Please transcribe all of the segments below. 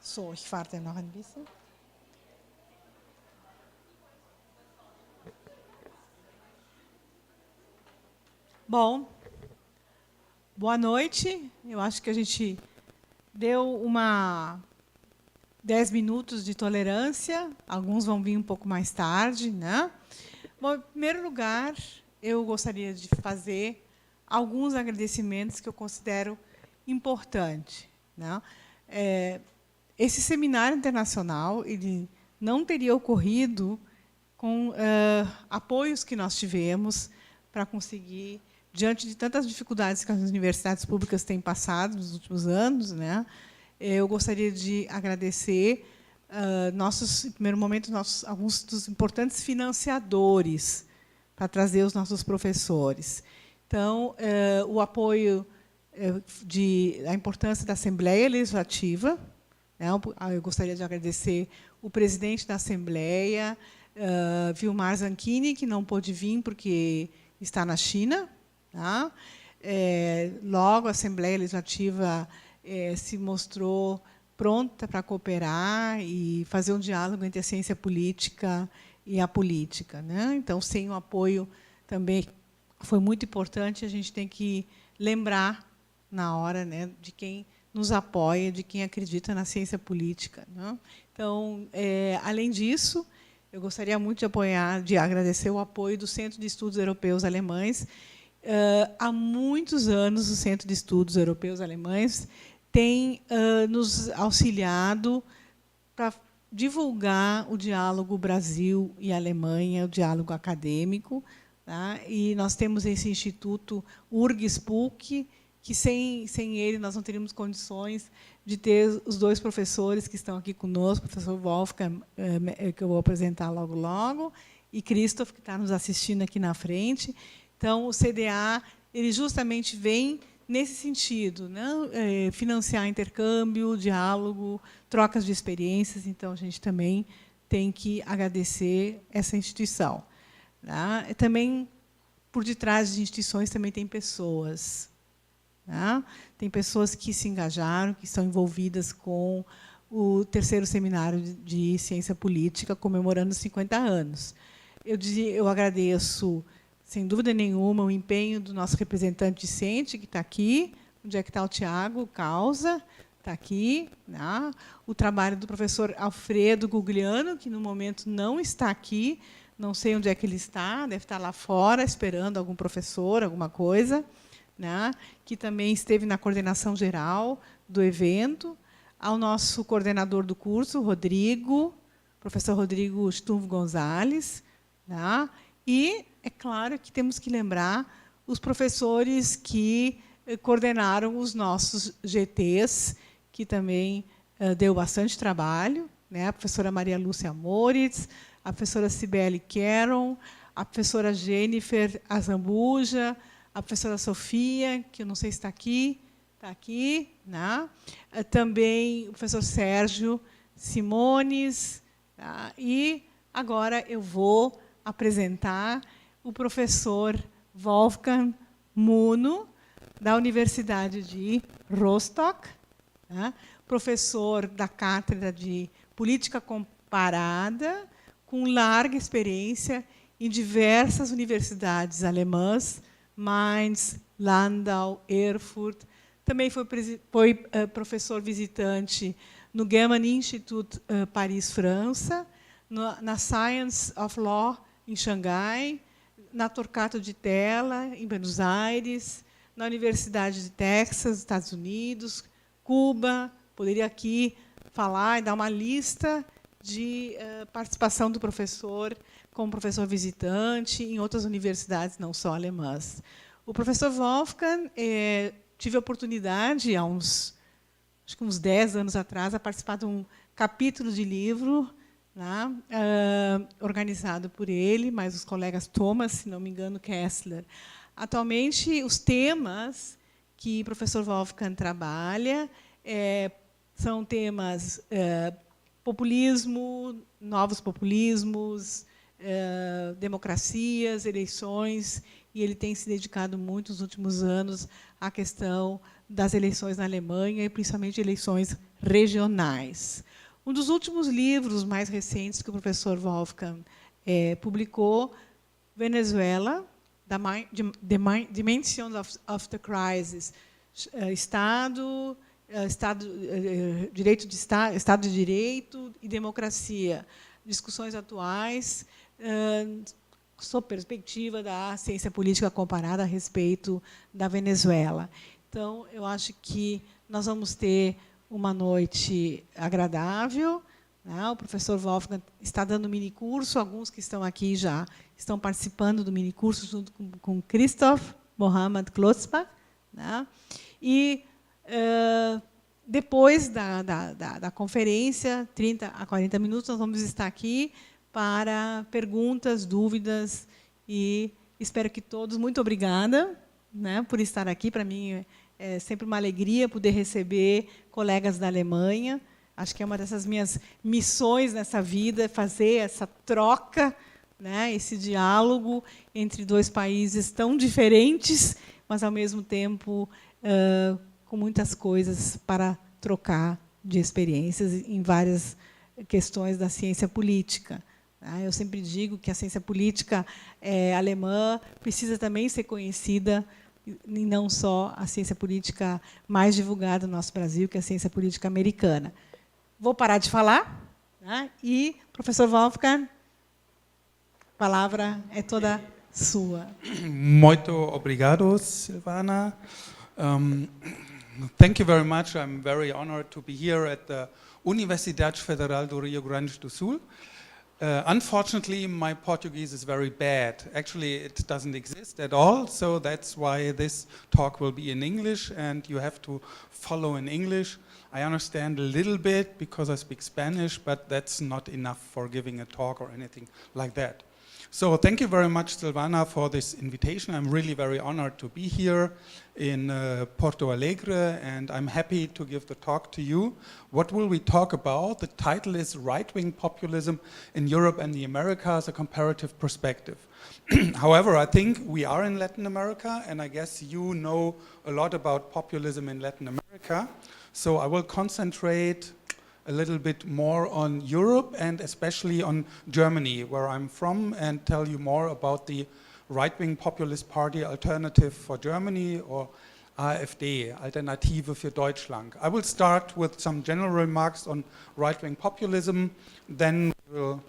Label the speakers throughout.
Speaker 1: So, ich warte noch ein bisschen. Bom, boa noite. Eu acho que a gente deu 10 minutos de tolerância. Alguns vão vir um pouco mais tarde, né? Bom, em primeiro lugar, eu gostaria de fazer alguns agradecimentos que eu considero importantes, né? Esse seminário internacional ele não teria ocorrido com apoios que nós tivemos para conseguir, diante de tantas dificuldades que as universidades públicas têm passado nos últimos anos, né? Eu gostaria de agradecer, em primeiro momento, alguns dos importantes financiadores para trazer os nossos professores. Então, o apoio da importância da Assembleia Legislativa, né? Eu gostaria de agradecer o presidente da Assembleia, Vilmar Zanchini, que não pôde vir porque está na China. Tá? Logo, a Assembleia Legislativa se mostrou pronta para cooperar e fazer um diálogo entre a ciência política e a política, né? Então, sem o apoio também foi muito importante. A gente tem que lembrar, na hora, né, de quem nos apoia, de quem acredita na ciência política, né? Então, além disso, eu gostaria muito de agradecer o apoio do Centro de Estudos Europeus Alemães. Há muitos anos, o Centro de Estudos Europeus Alemães tem nos auxiliado para divulgar o diálogo Brasil e Alemanha, o diálogo acadêmico. Tá? E nós temos esse instituto URGS-PUC, que sem ele nós não teríamos condições de ter os dois professores que estão aqui conosco, o professor Wolfgang, que eu vou apresentar logo, e Christoph, que está nos assistindo aqui na frente. Então, o CDA ele justamente vem nesse sentido, né? Financiar intercâmbio, diálogo, trocas de experiências. Então, a gente também tem que agradecer essa instituição. Tá? Também, por detrás de instituições, também tem pessoas. Tá? Tem pessoas que se engajaram, que estão envolvidas com o terceiro seminário de ciência política, comemorando 50 anos. Eu agradeço, sem dúvida nenhuma, o empenho do nosso representante discente, que está aqui. Onde é que está o Tiago? Causa, está aqui. Né? O trabalho do professor Alfredo Gugliano, que, no momento, não está aqui. Não sei onde é que ele está, deve estar lá fora, esperando algum professor, alguma coisa. Né? Que também esteve na coordenação geral do evento. Ao nosso coordenador do curso, Rodrigo, professor Rodrigo Stumpf Gonzalez. Né? E é claro que temos que lembrar os professores que coordenaram os nossos GTs, que também deu bastante trabalho, né? A professora Maria Lúcia Moritz, a professora Cibele Caron, a professora Jennifer Azambuja, a professora Sofia, que eu não sei se está aqui, né? Também o professor Sérgio Simones. Tá? E agora eu vou apresentar o professor Wolfgang Muno, da Universidade de Rostock, né? Professor da Cátedra de Política Comparada, com larga experiência em diversas universidades alemãs, Mainz, Landau, Erfurt. Também foi professor visitante no Goethe Institute, Paris, França, na Science of Law, em Xangai, na Torquato de Tella, em Buenos Aires, na Universidade de Texas, Estados Unidos, Cuba. Poderia aqui falar e dar uma lista de participação do professor como professor visitante em outras universidades, não só alemãs. O professor Wolfgang, tive a oportunidade, acho que uns 10 anos atrás, a participar de um capítulo de livro, né, organizado por ele, mais os colegas Thomas, se não me engano, Kessler. Atualmente, os temas que o professor Wolfgang trabalha são temas populismo, novos populismos, democracias, eleições, e ele tem se dedicado muito nos últimos anos à questão das eleições na Alemanha, e principalmente eleições regionais. Um dos últimos livros mais recentes que o professor Wolfgang publicou, Venezuela, Dimensions of the Crisis, Estado de Direito e Democracia, discussões atuais sob perspectiva da ciência política comparada a respeito da Venezuela. Então, eu acho que nós vamos ter uma noite agradável, né? O professor Wolfgang está dando minicurso, alguns que estão aqui já estão participando do minicurso junto com Christoph Mohammed Klotzbach, né? E depois da conferência, 30 a 40 minutos, nós vamos estar aqui para perguntas, dúvidas, e espero que todos, muito obrigada, né, por estar aqui. Para mim é sempre uma alegria poder receber colegas da Alemanha. Acho que é uma dessas minhas missões nessa vida, fazer essa troca, né, esse diálogo entre dois países tão diferentes, mas, ao mesmo tempo, com muitas coisas para trocar de experiências em várias questões da ciência política. Eu sempre digo que a ciência política alemã precisa também ser conhecida, e não só a ciência política mais divulgada no nosso Brasil, que é a ciência política americana. Vou parar de falar, né? E, professor Wolfgang, a palavra é toda sua.
Speaker 2: Muito obrigado, Silvana. Thank you very much. I'm very honored to be here at the Universidade Federal do Rio Grande do Sul. Unfortunately, my Portuguese is very bad. Actually, it doesn't exist at all, so that's why this talk will be in English, and you have to follow in English. I understand a little bit because I speak Spanish, but that's not enough for giving a talk or anything like that. So thank you very much, Silvana, for this invitation. I'm really very honored to be here in Porto Alegre, and I'm happy to give the talk to you. What will we talk about? The title is Right-Wing Populism in Europe and the Americas, a Comparative Perspective. However, I think we are in Latin America, and I guess you know a lot about populism in Latin America. So I will concentrate a little bit more on Europe and especially on Germany, where I'm from, and tell you more about the right-wing populist party Alternative for Germany, or AfD, Alternative für Deutschland. I will start with some general remarks on right-wing populism, then we'll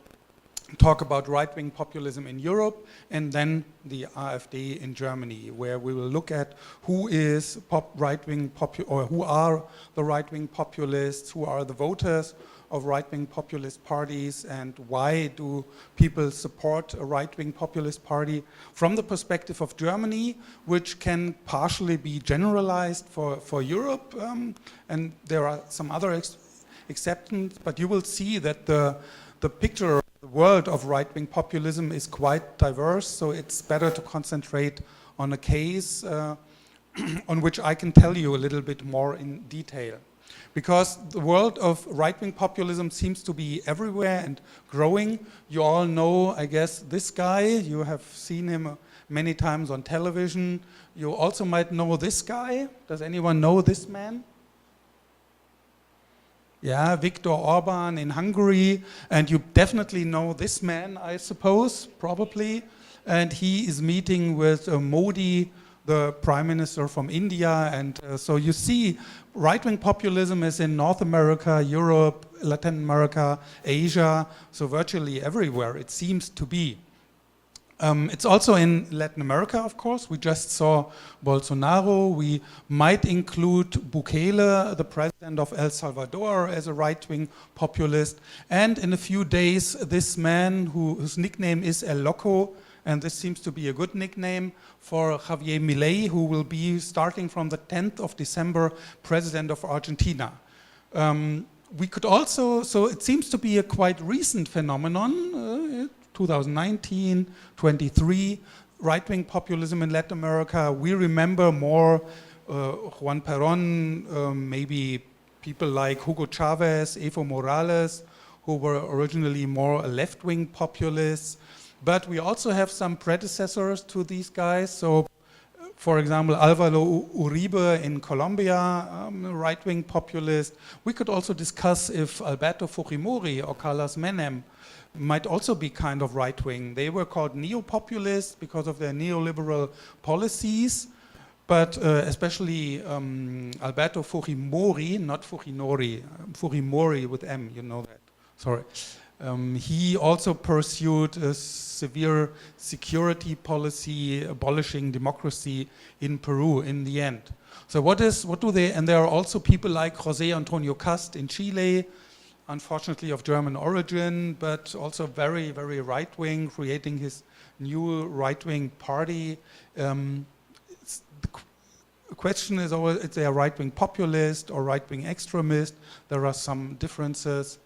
Speaker 2: talk about right-wing populism in Europe, and then the AfD in Germany, where we will look at who is who are the right-wing populists, who are the voters of right-wing populist parties, and why do people support a right-wing populist party from the perspective of Germany, which can partially be generalized for Europe, and there are some other exceptions, but you will see that the picture, the world of right-wing populism is quite diverse, so it's better to concentrate on a case on which I can tell you a little bit more in detail. Because the world of right-wing populism seems to be everywhere and growing. You all know, I guess, this guy. You have seen him many times on television. You also might know this guy. Does anyone know this man? Yeah, Viktor Orban in Hungary, and you definitely know this man, I suppose, probably, and he is meeting with Modi, the Prime Minister from India, and so you see right-wing populism is in North America, Europe, Latin America, Asia, so virtually everywhere it seems to be. It's also in Latin America, of course. We just saw Bolsonaro. We might include Bukele, the president of El Salvador, as a right-wing populist. And in a few days, this man whose nickname is El Loco, and this seems to be a good nickname for Javier Milei, who will be, starting from the 10th of December, president of Argentina. We could also, so it seems to be a quite recent phenomenon, 2019, 23, right-wing populism in Latin America. We remember more Juan Perón, maybe people like Hugo Chavez, Evo Morales, who were originally more left-wing populists. But we also have some predecessors to these guys. So For example, Álvaro Uribe in Colombia, a right-wing populist. We could also discuss if Alberto Fujimori or Carlos Menem might also be kind of right-wing. They were called neo-populists because of their neoliberal policies, but especially Alberto Fujimori, not Fujinori, Fujimori with M, you know that, sorry. He also pursued a severe security policy, abolishing democracy in Peru in the end. So what do they, and there are also people like José Antonio Cast in Chile, unfortunately of German origin, but also very, very right-wing, creating his new right-wing party. The question is always, is they a right-wing populist or right-wing extremist? There are some differences.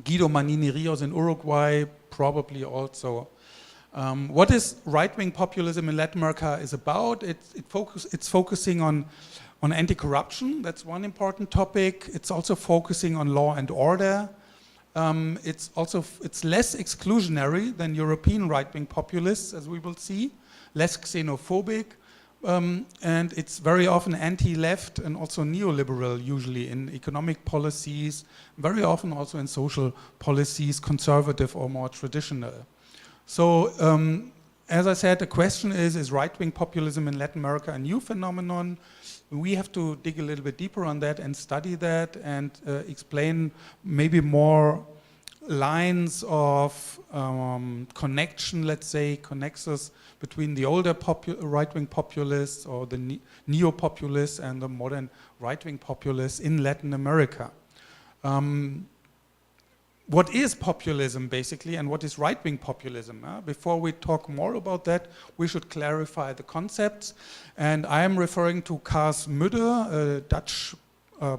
Speaker 2: Guido Manini Rios in Uruguay, probably also. What is right-wing populism in Latin America is about? It's focusing on anti-corruption. That's one important topic. It's also focusing on law and order. It's less exclusionary than European right-wing populists, as we will see, less xenophobic, and it's very often anti-left and also neoliberal, usually in economic policies, very often also in social policies, conservative or more traditional. So, as I said, the question is right-wing populism in Latin America a new phenomenon? We have to dig a little bit deeper on that and study that and explain maybe more lines of connection, let's say, connexus between the older right-wing populists or the neo-populists and the modern right-wing populists in Latin America. What is populism, basically, and what is right-wing populism? Before we talk more about that, we should clarify the concepts. And I am referring to Karl Müller, a Dutch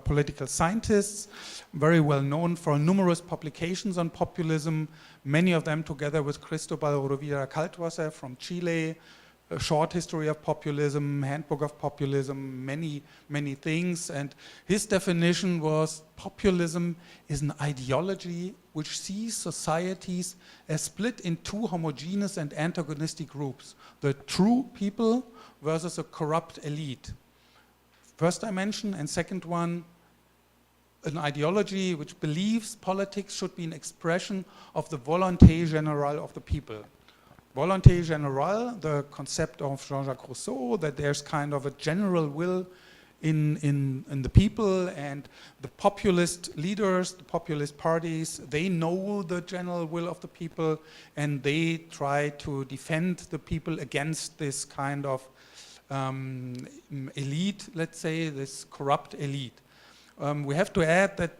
Speaker 2: political scientist, very well known for numerous publications on populism, many of them together with Cristobal Rovira Kaltwasser from Chile, a short history of populism, handbook of populism, many, many things. And his definition was populism is an ideology which sees societies as split in two homogeneous and antagonistic groups, the true people versus a corrupt elite. First dimension, and second one, an ideology which believes politics should be an expression of the volonté générale of the people. Volonté générale, the concept of Jean-Jacques Rousseau, that there's kind of a general will in the people, and the populist leaders, the populist parties, they know the general will of the people, and they try to defend the people against this kind of elite, let's say, this corrupt elite. We have to add that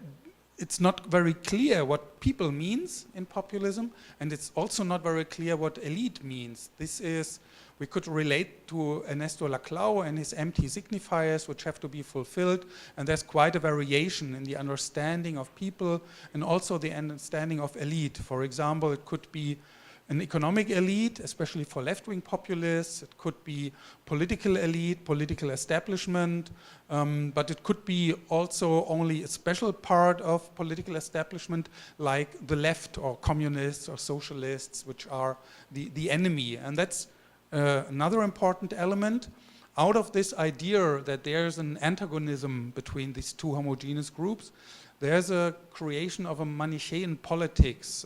Speaker 2: it's not very clear what people means in populism, and it's also not very clear what elite means. This is, we could relate to Ernesto Laclau and his empty signifiers, which have to be fulfilled, and there's quite a variation in the understanding of people and also the understanding of elite. For example, it could be an economic elite, especially for left-wing populists. It could be political elite, political establishment, but it could be also only a special part of political establishment, like the left or communists or socialists, which are the enemy. And that's another important element. Out of this idea that there's an antagonism between these two homogeneous groups, there's a creation of a Manichaean politics,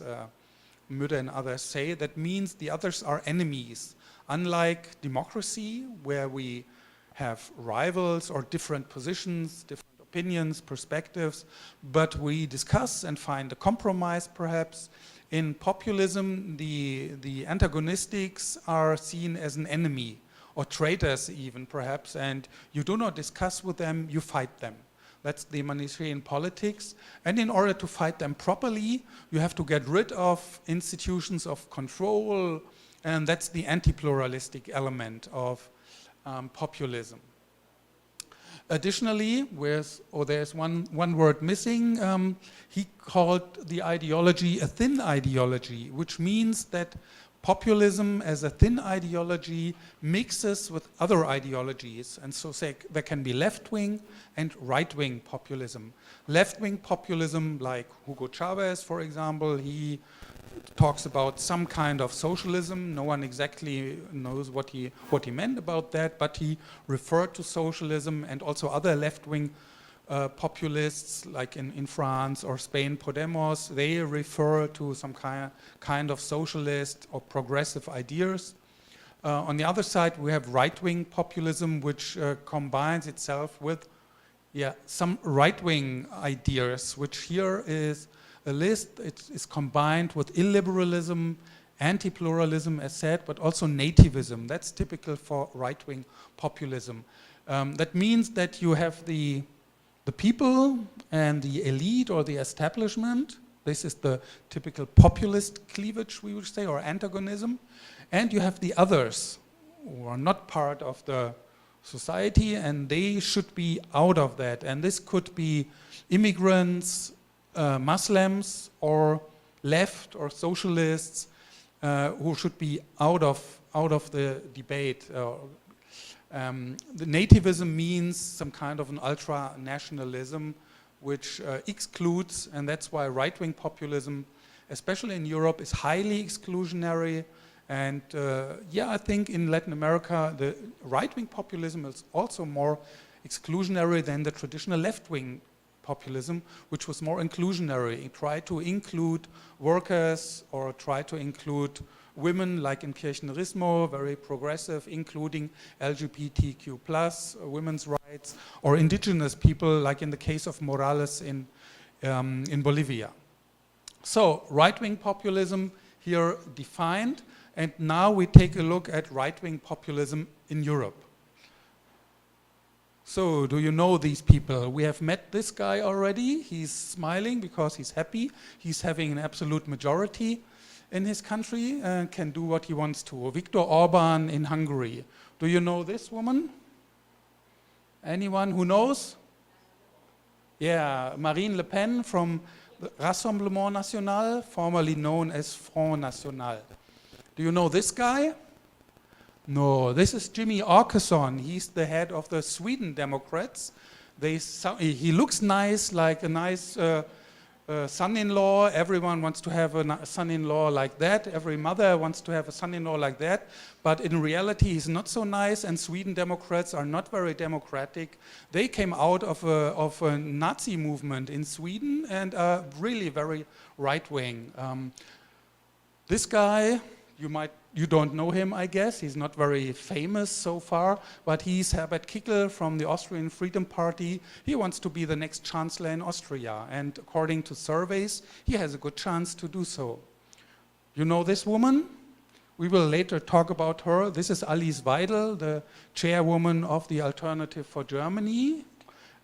Speaker 2: Müller and others say. That means the others are enemies. Unlike democracy, where we have rivals or different positions, different opinions, perspectives, but we discuss and find a compromise perhaps. In populism, the antagonistics are seen as an enemy, or traitors even perhaps, and you do not discuss with them, you fight them. That's the Manichaean politics. And in order to fight them properly, you have to get rid of institutions of control, and that's the anti-pluralistic element of populism. Additionally, there's one word missing, he called the ideology a thin ideology, which means that populism as a thin ideology mixes with other ideologies, and so say there can be left-wing and right-wing populism. Left-wing populism, like Hugo Chavez, for example, he talks about some kind of socialism. No one exactly knows what he meant about that, but he referred to socialism, and also other left-wing populists, like in France or Spain, Podemos, they refer to some kind of socialist or progressive ideas. On the other side, we have right-wing populism, which combines itself with some right-wing ideas, which here is a list. It is combined with illiberalism, anti-pluralism, as said, but also nativism. That's typical for right-wing populism. That means that you have the people and the elite or the establishment. This is the typical populist cleavage, we would say, or antagonism. And you have the others who are not part of the society, and they should be out of that. And this could be immigrants, Muslims, or left or socialists who should be out of the debate. The nativism means some kind of an ultra-nationalism which excludes, and that's why right-wing populism, especially in Europe, is highly exclusionary. And I think in Latin America, the right-wing populism is also more exclusionary than the traditional left-wing populism, which was more inclusionary. It tried to include workers or try to include women, like in Kirchnerismo, very progressive, including LGBTQ+, women's rights, or indigenous people, like in the case of Morales in Bolivia. So, right-wing populism here defined, and now we take a look at right-wing populism in Europe. So, do you know these people? We have met this guy already. He's smiling because he's happy. He's having an absolute majority in his country and can do what he wants to. Viktor Orban in Hungary. Do you know this woman? Anyone who knows? Yeah, Marine Le Pen from the Rassemblement National, formerly known as Front National. Do you know this guy? No, this is Jimmy Åkesson. He's the head of the Sweden Democrats. He looks nice, like a nice son-in-law. Everyone wants to have a son-in-law like that. Every mother wants to have a son-in-law like that. But in reality, he's not so nice, and Sweden Democrats are not very democratic. They came out of a Nazi movement in Sweden and are really very right-wing. This guy, you don't know him, I guess. He's not very famous so far, but he's Herbert Kickl from the Austrian Freedom Party. He wants to be the next chancellor in Austria, and according to surveys, he has a good chance to do so. You know this woman? We will later talk about her. This is Alice Weidel, the chairwoman of the Alternative for Germany.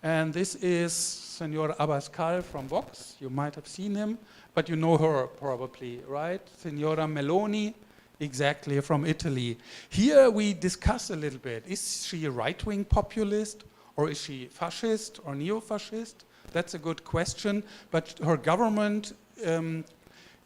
Speaker 2: And this is Senor Abascal from Vox. You might have seen him, but you know her probably, right? Senora Meloni. Exactly, from Italy. Here we discuss a little bit. Is she a right-wing populist, or is she fascist or neo-fascist? That's a good question, but her government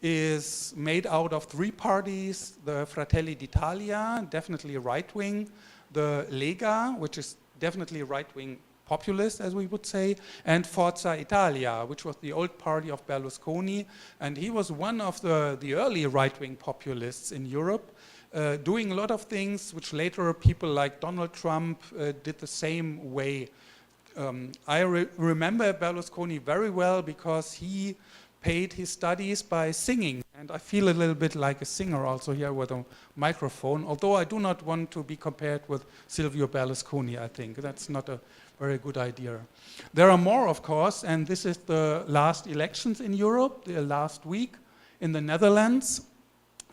Speaker 2: is made out of three parties: the Fratelli d'Italia, definitely right-wing; the Lega, which is definitely right-wing populist, as we would say, and Forza Italia, which was the old party of Berlusconi, and he was one of the early right-wing populists in Europe, doing a lot of things which later people like Donald Trump did the same way. I remember Berlusconi very well because he paid his studies by singing, and I feel a little bit like a singer also here with a microphone, although I do not want to be compared with Silvio Berlusconi. I think that's not a very good idea. There are more, of course, and this is the last elections in Europe, the last week in the Netherlands.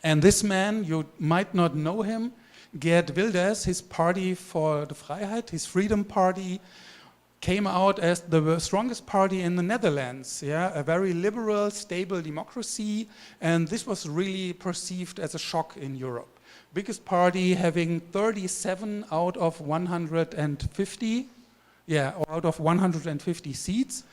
Speaker 2: And this man, you might not know him, Geert Wilders, his party for the Vrijheid, his Freedom Party, came out as the strongest party in the Netherlands, a very liberal, stable democracy, and this was really perceived as a shock in Europe. Biggest party having 37 out of 150, out of 150 seats,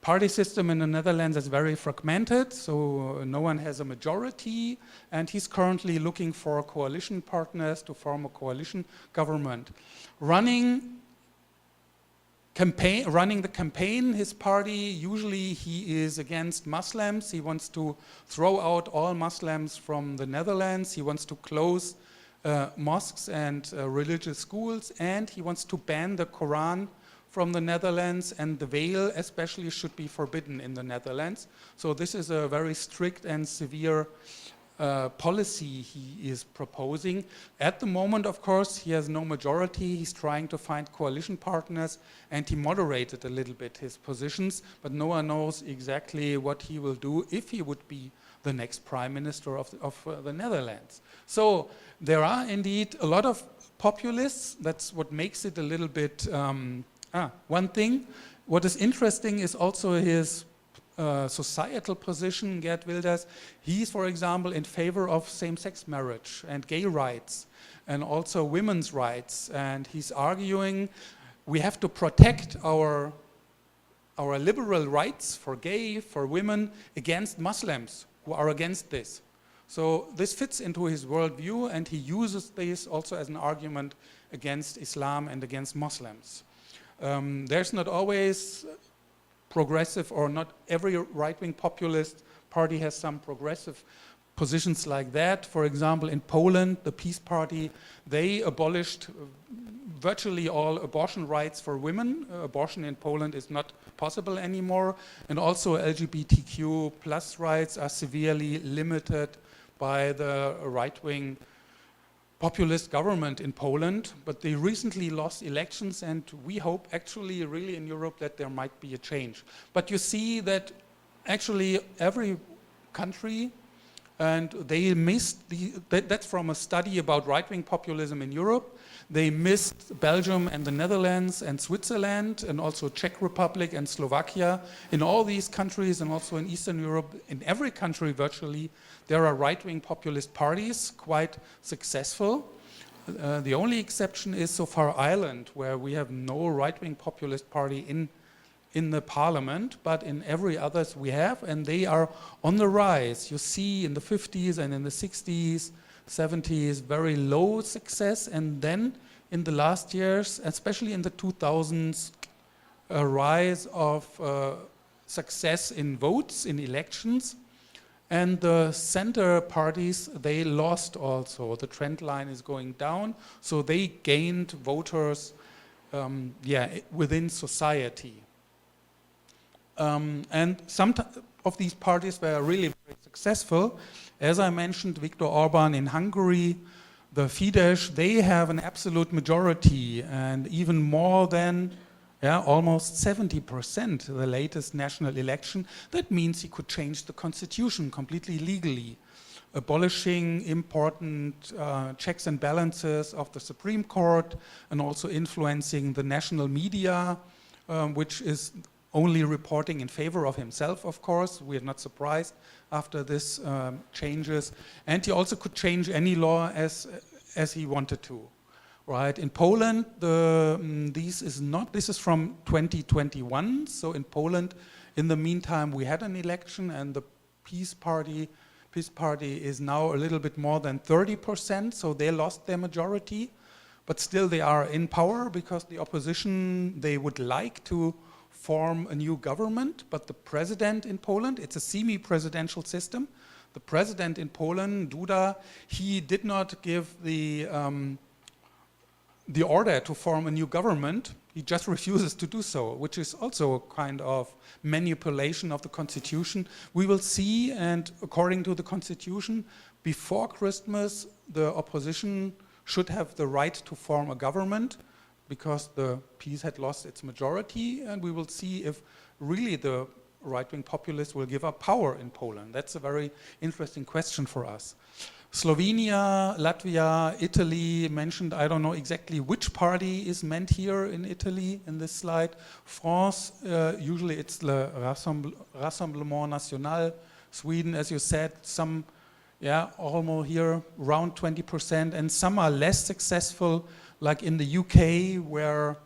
Speaker 2: Party system in the Netherlands is very fragmented, so no one has a majority, and he's currently looking for coalition partners to form a coalition government. Running the campaign, his party, usually he is against Muslims. He wants to throw out all Muslims from the Netherlands. He wants to close mosques and religious schools, and he wants to ban the Quran from the Netherlands, and the veil especially should be forbidden in the Netherlands. So this is a very strict and severe policy he is proposing. At the moment, of course, he has no majority. He's trying to find coalition partners, and he moderated a little bit his positions, but no one knows exactly what he will do if he would be the next prime minister of the Netherlands. So there are indeed a lot of populists. That's what makes it a little bit one thing. What is interesting is also his societal position, Geert Wilders. He's, for example, in favor of same-sex marriage and gay rights and also women's rights. And he's arguing we have to protect our liberal rights for gay, for women, against Muslims who are against this. So this fits into his worldview, and he uses this also as an argument against Islam and against Muslims. There's not always progressive, or not every right-wing populist party has some progressive positions like that. For example, in Poland, the Peace Party, they abolished virtually all abortion rights for women. Abortion in Poland is not possible anymore, and also LGBTQ plus rights are severely limited by the right-wing populist government in Poland, but they recently lost elections, and we hope actually really in Europe that there might be a change. But you see that actually every country, and they missed, that's from a study about right-wing populism in Europe, they missed Belgium and the Netherlands and Switzerland and also Czech Republic and Slovakia. In all these countries and also in Eastern Europe, in every country virtually, there are right-wing populist parties, quite successful. The only exception is so far Ireland, where we have no right-wing populist party in the parliament, but in every others we have, and they are on the rise. You see in the 50s and in the 60s, 70s, very low success, and then in the last years, especially in the 2000s, a rise of success in votes, in elections. And the center parties, they lost also. The trend line is going down, so they gained voters within society. And some of these parties were really very successful. As I mentioned, Viktor Orban in Hungary, the Fidesz, they have an absolute majority, and even more than almost 70%, the latest national election. That means he could change the constitution completely legally, abolishing important checks and balances of the Supreme Court, and also influencing the national media, which is only reporting in favor of himself, of course. We are not surprised after this changes. And he also could change any law as he wanted to. Right. In Poland, this is from 2021. So in Poland, in the meantime, we had an election, and the Peace Party is now a little bit more than 30%. So they lost their majority, but still they are in power because the opposition, they would like to form a new government. But the president in Poland, it's a semi-presidential system. The president in Poland, Duda, he did not give the order to form a new government. He just refuses to do so, which is also a kind of manipulation of the constitution. We will see, and according to the constitution, before Christmas, the opposition should have the right to form a government because the PiS had lost its majority, and we will see if really the right-wing populists will give up power in Poland. That's a very interesting question for us. Slovenia, Latvia, Italy mentioned, I don't know exactly which party is meant here in Italy in this slide. France, usually it's the Rassemblement National. Sweden, as you said, some, almost here around 20%, and some are less successful, like in the UK, where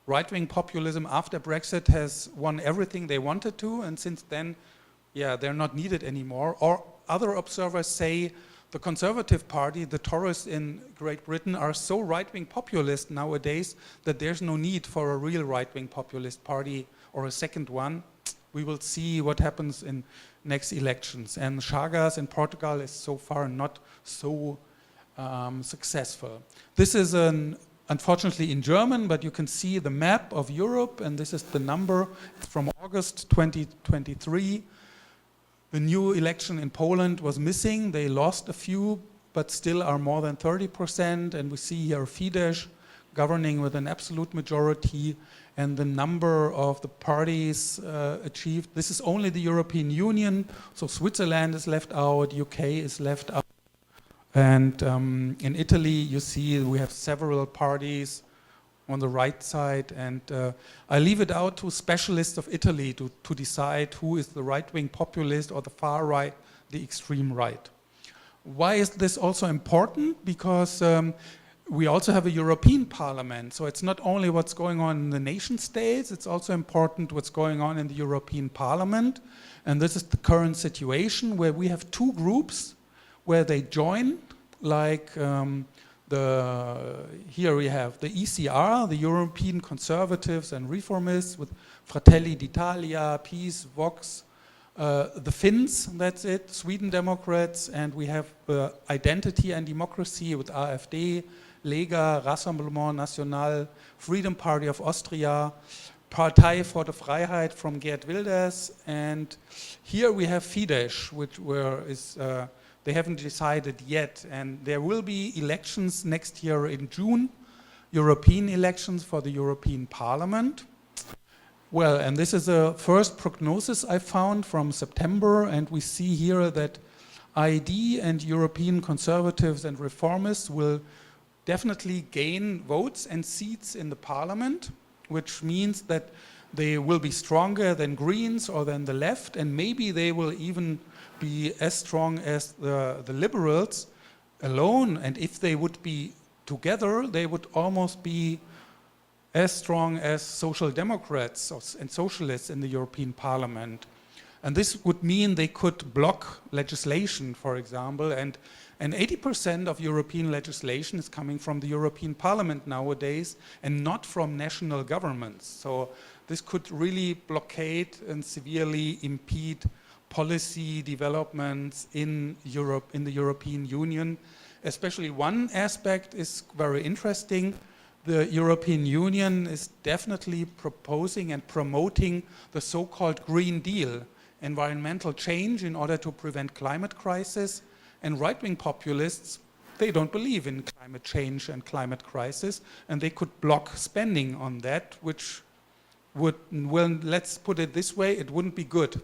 Speaker 2: right-wing populism after Brexit has won everything they wanted to, and since then, yeah, they're not needed anymore. Or other observers say the Conservative Party, the Tories in Great Britain, are so right-wing populist nowadays that there's no need for a real right-wing populist party or a second one. We will see what happens in next elections. And Chagas in Portugal is so far not so successful. This is unfortunately in German, but you can see the map of Europe, and this is the number from August 2023. The new election in Poland was missing. They lost a few, but still are more than 30%. And we see here Fidesz governing with an absolute majority, and the number of the parties achieved. This is only the European Union, so Switzerland is left out, UK is left out. And in Italy, you see we have several parties on the right side, and I leave it out to specialists of Italy to decide who is the right-wing populist or the far right, the extreme right. Why is this also important? Because we also have a European Parliament, so it's not only what's going on in the nation states, it's also important what's going on in the European Parliament. And this is the current situation where we have two groups where they join, like here we have the ECR, the European Conservatives and Reformists, with Fratelli d'Italia, Peace, Vox, the Finns, that's it, Sweden Democrats, and we have Identity and Democracy with AfD, Lega, Rassemblement National, Freedom Party of Austria, Partei für die Freiheit from Geert Wilders, and here we have Fidesz, they haven't decided yet, and there will be elections next year in June, European elections for the European Parliament. Well, and this is a first prognosis I found from September, and we see here that ID and European Conservatives and Reformists will definitely gain votes and seats in the Parliament, which means that they will be stronger than Greens or than the left, and maybe they will even be as strong as the Liberals alone, and if they would be together, they would almost be as strong as Social Democrats and Socialists in the European Parliament. And this would mean they could block legislation, for example, and 80% of European legislation is coming from the European Parliament nowadays and not from national governments. So this could really blockade and severely impede policy developments in Europe, in the European Union. Especially one aspect is very interesting. The European Union is definitely proposing and promoting the so-called Green Deal, environmental change in order to prevent climate crisis. And right-wing populists, they don't believe in climate change and climate crisis, and they could block spending on that, which would, well, let's put it this way, it wouldn't be good.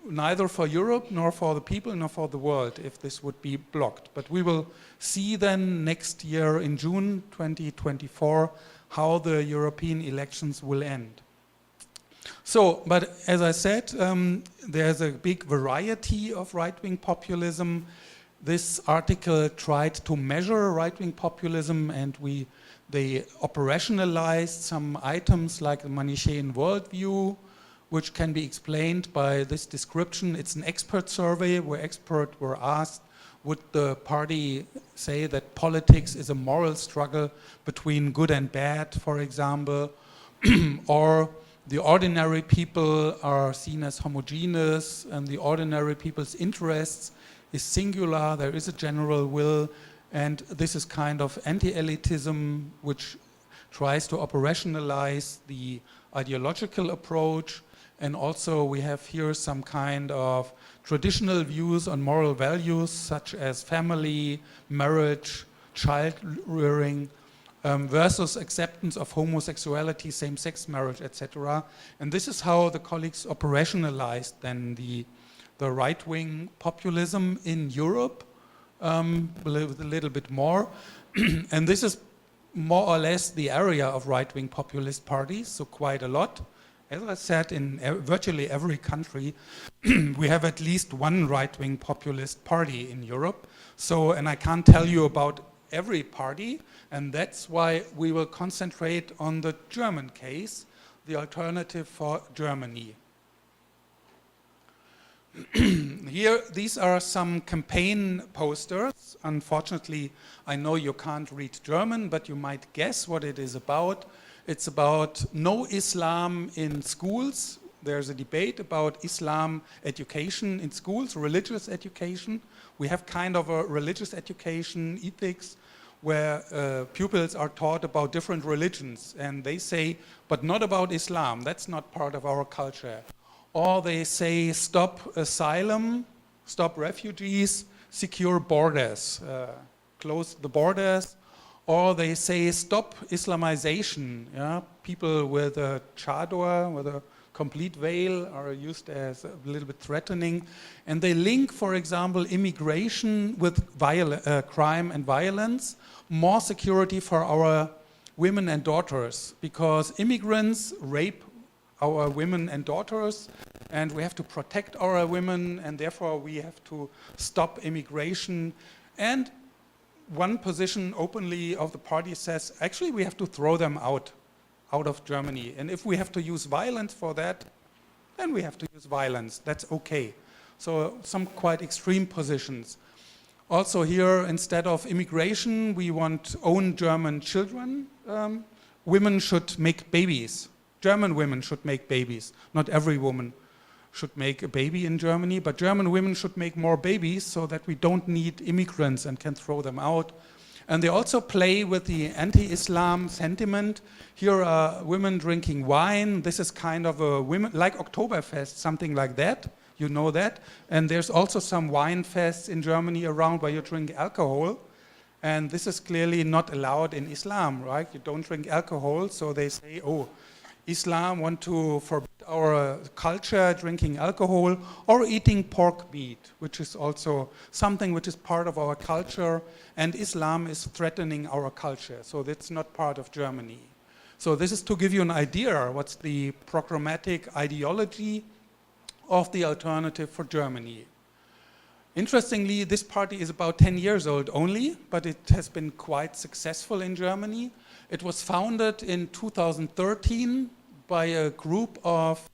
Speaker 2: Neither for Europe, nor for the people, nor for the world, if this would be blocked. But we will see then next year in June 2024 how the European elections will end. So, but as I said, there's a big variety of right-wing populism. This article tried to measure right-wing populism, and they operationalized some items like the Manichaean worldview, which can be explained by this description. It's an expert survey where experts were asked, would the party say that politics is a moral struggle between good and bad, for example, or the ordinary people are seen as homogeneous and the ordinary people's interests is singular, there is a general will, and this is kind of anti-elitism which tries to operationalize the ideological approach. And also we have here some kind of traditional views on moral values such as family, marriage, child rearing, versus acceptance of homosexuality, same-sex marriage, etc. And this is how the colleagues operationalized then the right-wing populism in Europe, with a little bit more. And this is more or less the area of right-wing populist parties, so quite a lot. As I said, in virtually every country, we have at least one right-wing populist party in Europe. So, and I can't tell you about every party, and that's why we will concentrate on the German case, the alternative for Germany. Here, these are some campaign posters. Unfortunately, I know you can't read German, but you might guess what it is about. It's about no Islam in schools. There's a debate about Islam education in schools, religious education. We have kind of a religious education, ethics, where pupils are taught about different religions. And they say, but not about Islam. That's not part of our culture. Or they say, stop asylum, stop refugees, secure borders, close the borders. Or they say, stop Islamization. Yeah? People with a chador, with a complete veil, are used as a little bit threatening. And they link, for example, immigration with crime and violence, more security for our women and daughters, because immigrants rape our women and daughters, and we have to protect our women, and therefore we have to stop immigration. And one position openly of the party says, actually we have to throw them out of Germany. And if we have to use violence for that, then we have to use violence. That's okay. So some quite extreme positions. Also here, instead of immigration, we want own German children. Women should make babies. German women should make babies. Not every woman should make a baby in Germany, but German women should make more babies so that we don't need immigrants and can throw them out. And they also play with the anti-Islam sentiment. Here are women drinking wine. This is kind of a women, like Oktoberfest, something like that. You know that. And there's also some wine fests in Germany around where you drink alcohol. And this is clearly not allowed in Islam, right? You don't drink alcohol, so they say, oh, Islam want to forbid our culture, drinking alcohol or eating pork meat, which is also something which is part of our culture, and Islam is threatening our culture, so that's not part of Germany. So this is to give you an idea what's the programmatic ideology of the alternative for Germany. Interestingly, this party is about 10 years old only, but it has been quite successful in Germany. It was founded in 2013 by a group of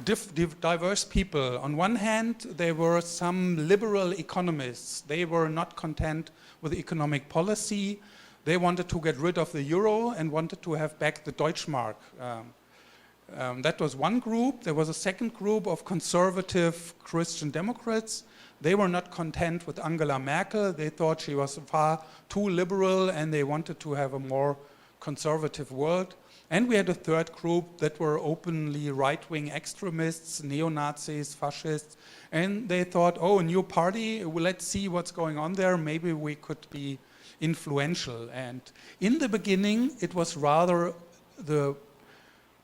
Speaker 2: diverse people. On one hand, there were some liberal economists. They were not content with economic policy. They wanted to get rid of the euro and wanted to have back the Deutschmark. That was one group. There was a second group of conservative Christian Democrats. They were not content with Angela Merkel. They thought she was far too liberal and they wanted to have a more conservative world. And we had a third group that were openly right-wing extremists, neo-Nazis, fascists, and they thought, oh, a new party, well, let's see what's going on there, maybe we could be influential. And in the beginning, it was rather, the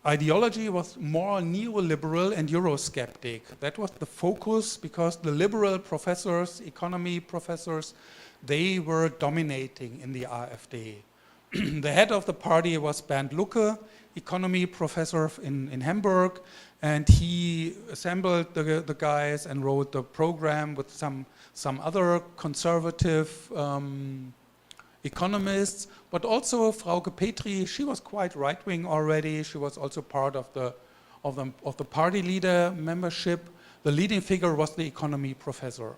Speaker 2: ideology was more neoliberal and Eurosceptic. That was the focus, because the liberal professors, economy professors, they were dominating in the AfD. The head of the party was Bernd Lucke, economy professor in Hamburg, and he assembled the guys and wrote the program with some other conservative economists, but also Frauke Petri. She was quite right-wing already. She was also part of the party leader membership. The leading figure was the economy professor.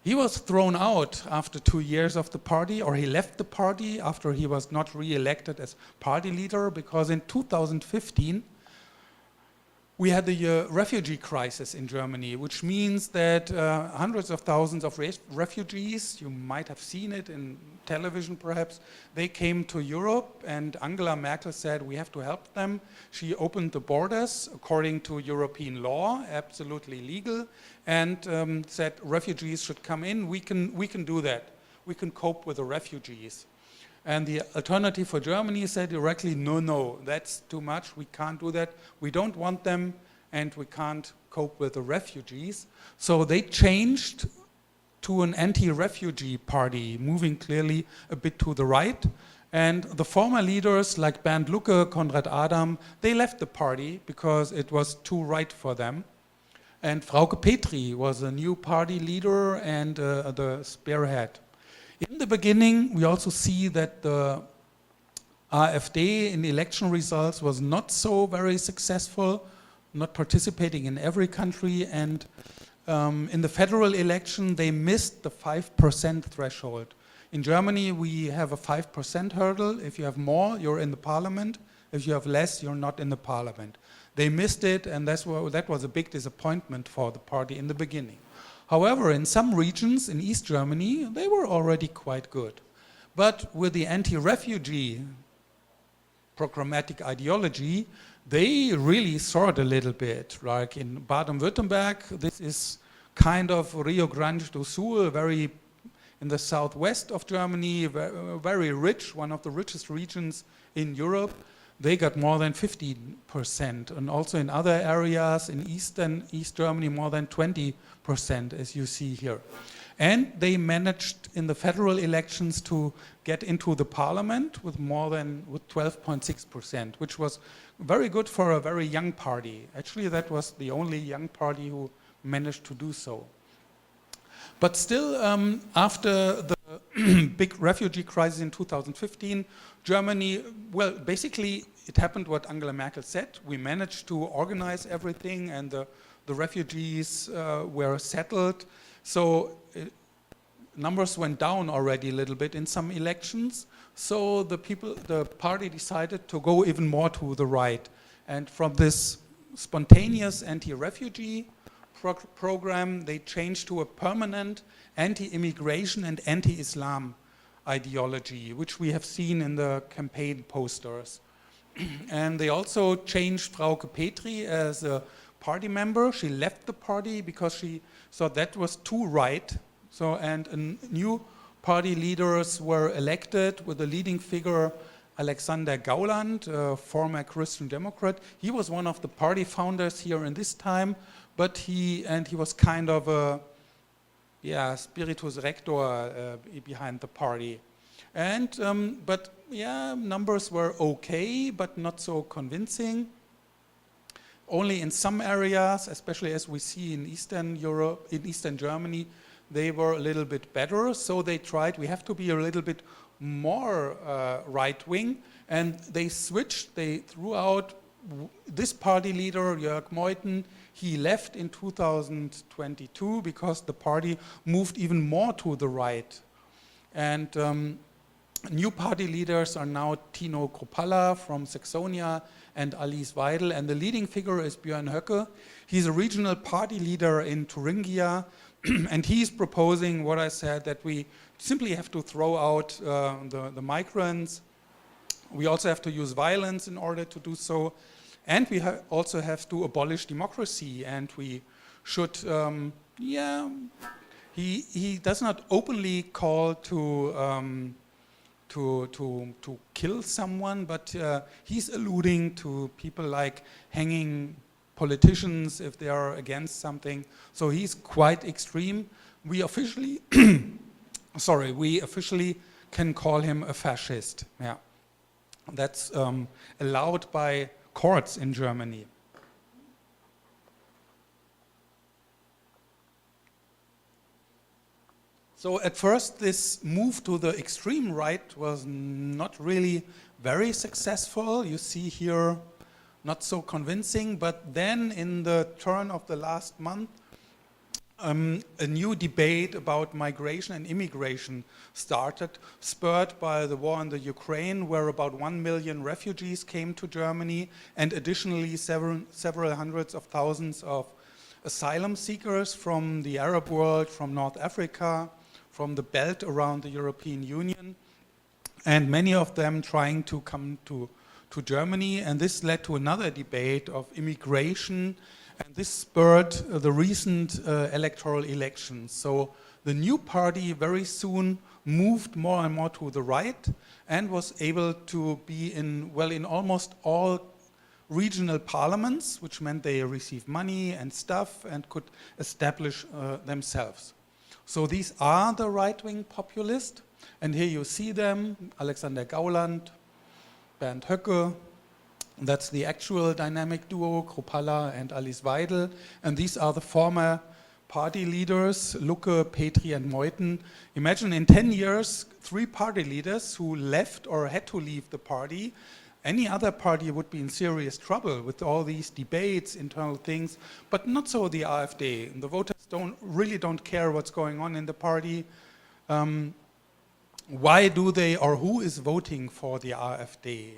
Speaker 2: He was thrown out after 2 years of the party, or he left the party after he was not re-elected as party leader, because in 2015 we had the refugee crisis in Germany, which means that hundreds of thousands of refugees, you might have seen it in television perhaps, they came to Europe, and Angela Merkel said we have to help them. She opened the borders according to European law, absolutely legal, and said refugees should come in. We can do that. We can cope with the refugees. And the alternative for Germany said directly, no, that's too much, we can't do that, we don't want them, and we can't cope with the refugees. So they changed to an anti-refugee party, moving clearly a bit to the right. And the former leaders like Bernd Lucke, Konrad Adam, they left the party because it was too right for them. And Frauke Petri was a new party leader and the spearhead. In the beginning, we also see that the AfD in election results was not so very successful, not participating in every country, and in the federal election, they missed the 5% threshold. In Germany, we have a 5% hurdle. If you have more, you're in the parliament. If you have less, you're not in the parliament. They missed it, and that was a big disappointment for the party in the beginning. However, in some regions in East Germany, they were already quite good. But with the anti-refugee programmatic ideology, they really soared a little bit. Like in Baden-Württemberg, this is kind of Rio Grande do Sul, very in the southwest of Germany, very rich, one of the richest regions in Europe. They got more than 15%, and also in other areas in East Germany, more than 20%, as you see here. And they managed in the federal elections to get into the parliament with 12.6%, which was very good for a very young party. Actually, that was the only young party who managed to do so. But still, after the big refugee crisis in 2015, Germany, well, basically it happened what Angela Merkel said. We managed to organize everything, and the refugees were settled. So numbers went down already a little bit in some elections. So the party decided to go even more to the right. And from this spontaneous anti-refugee program, they changed to a permanent anti-immigration and anti-Islam ideology, which we have seen in the campaign posters. And they also changed Frauke Petry as a party member. She left the party because she thought that was too right. So, and new party leaders were elected, with the leading figure Alexander Gauland, a former Christian Democrat. He was one of the party founders here in this time, but he was kind of a spiritus rector behind the party. And numbers were okay, but not so convincing. Only in some areas, especially as we see in Eastern Europe, in Eastern Germany, they were a little bit better. So they tried, we have to be a little bit more right-wing, and they switched, they threw out this party leader, Jörg Meuthen. He left in 2022 because the party moved even more to the right. And new party leaders are now Tino Kruppalla from Saxonia and Alice Weidel, and the leading figure is Björn Höcke. He's a regional party leader in Thuringia, and he's proposing what I said, that we simply have to throw out the migrants. We also have to use violence in order to do so. And we also have to abolish democracy, and we should, he does not openly call to kill someone, but he's alluding to people like hanging politicians if they are against something. So he's quite extreme. We officially, we officially can call him a fascist. Yeah, that's allowed by courts in Germany. So at first, this move to the extreme right was not really very successful. You see here, not so convincing, but then in the turn of the last month, a new debate about migration and immigration started, spurred by the war in the Ukraine, where about 1 million refugees came to Germany, and additionally several hundreds of thousands of asylum seekers from the Arab world, from North Africa, from the belt around the European Union, and many of them trying to come to Germany. And this led to another debate of immigration, and this spurred the recent electoral elections. So the new party very soon moved more and more to the right and was able to be in almost all regional parliaments, which meant they received money and stuff and could establish themselves. So these are the right-wing populists, and here you see them: Alexander Gauland, Bernd Höcke. That's the actual dynamic duo, Kruppalla and Alice Weidel. And these are the former party leaders, Lucke, Petri and Meuthen. Imagine in 10 years, 3 party leaders who left or had to leave the party. Any other party would be in serious trouble with all these debates, internal things, but not so the AfD. The voters really don't care what's going on in the party. Why do they, or who is voting for the AfD?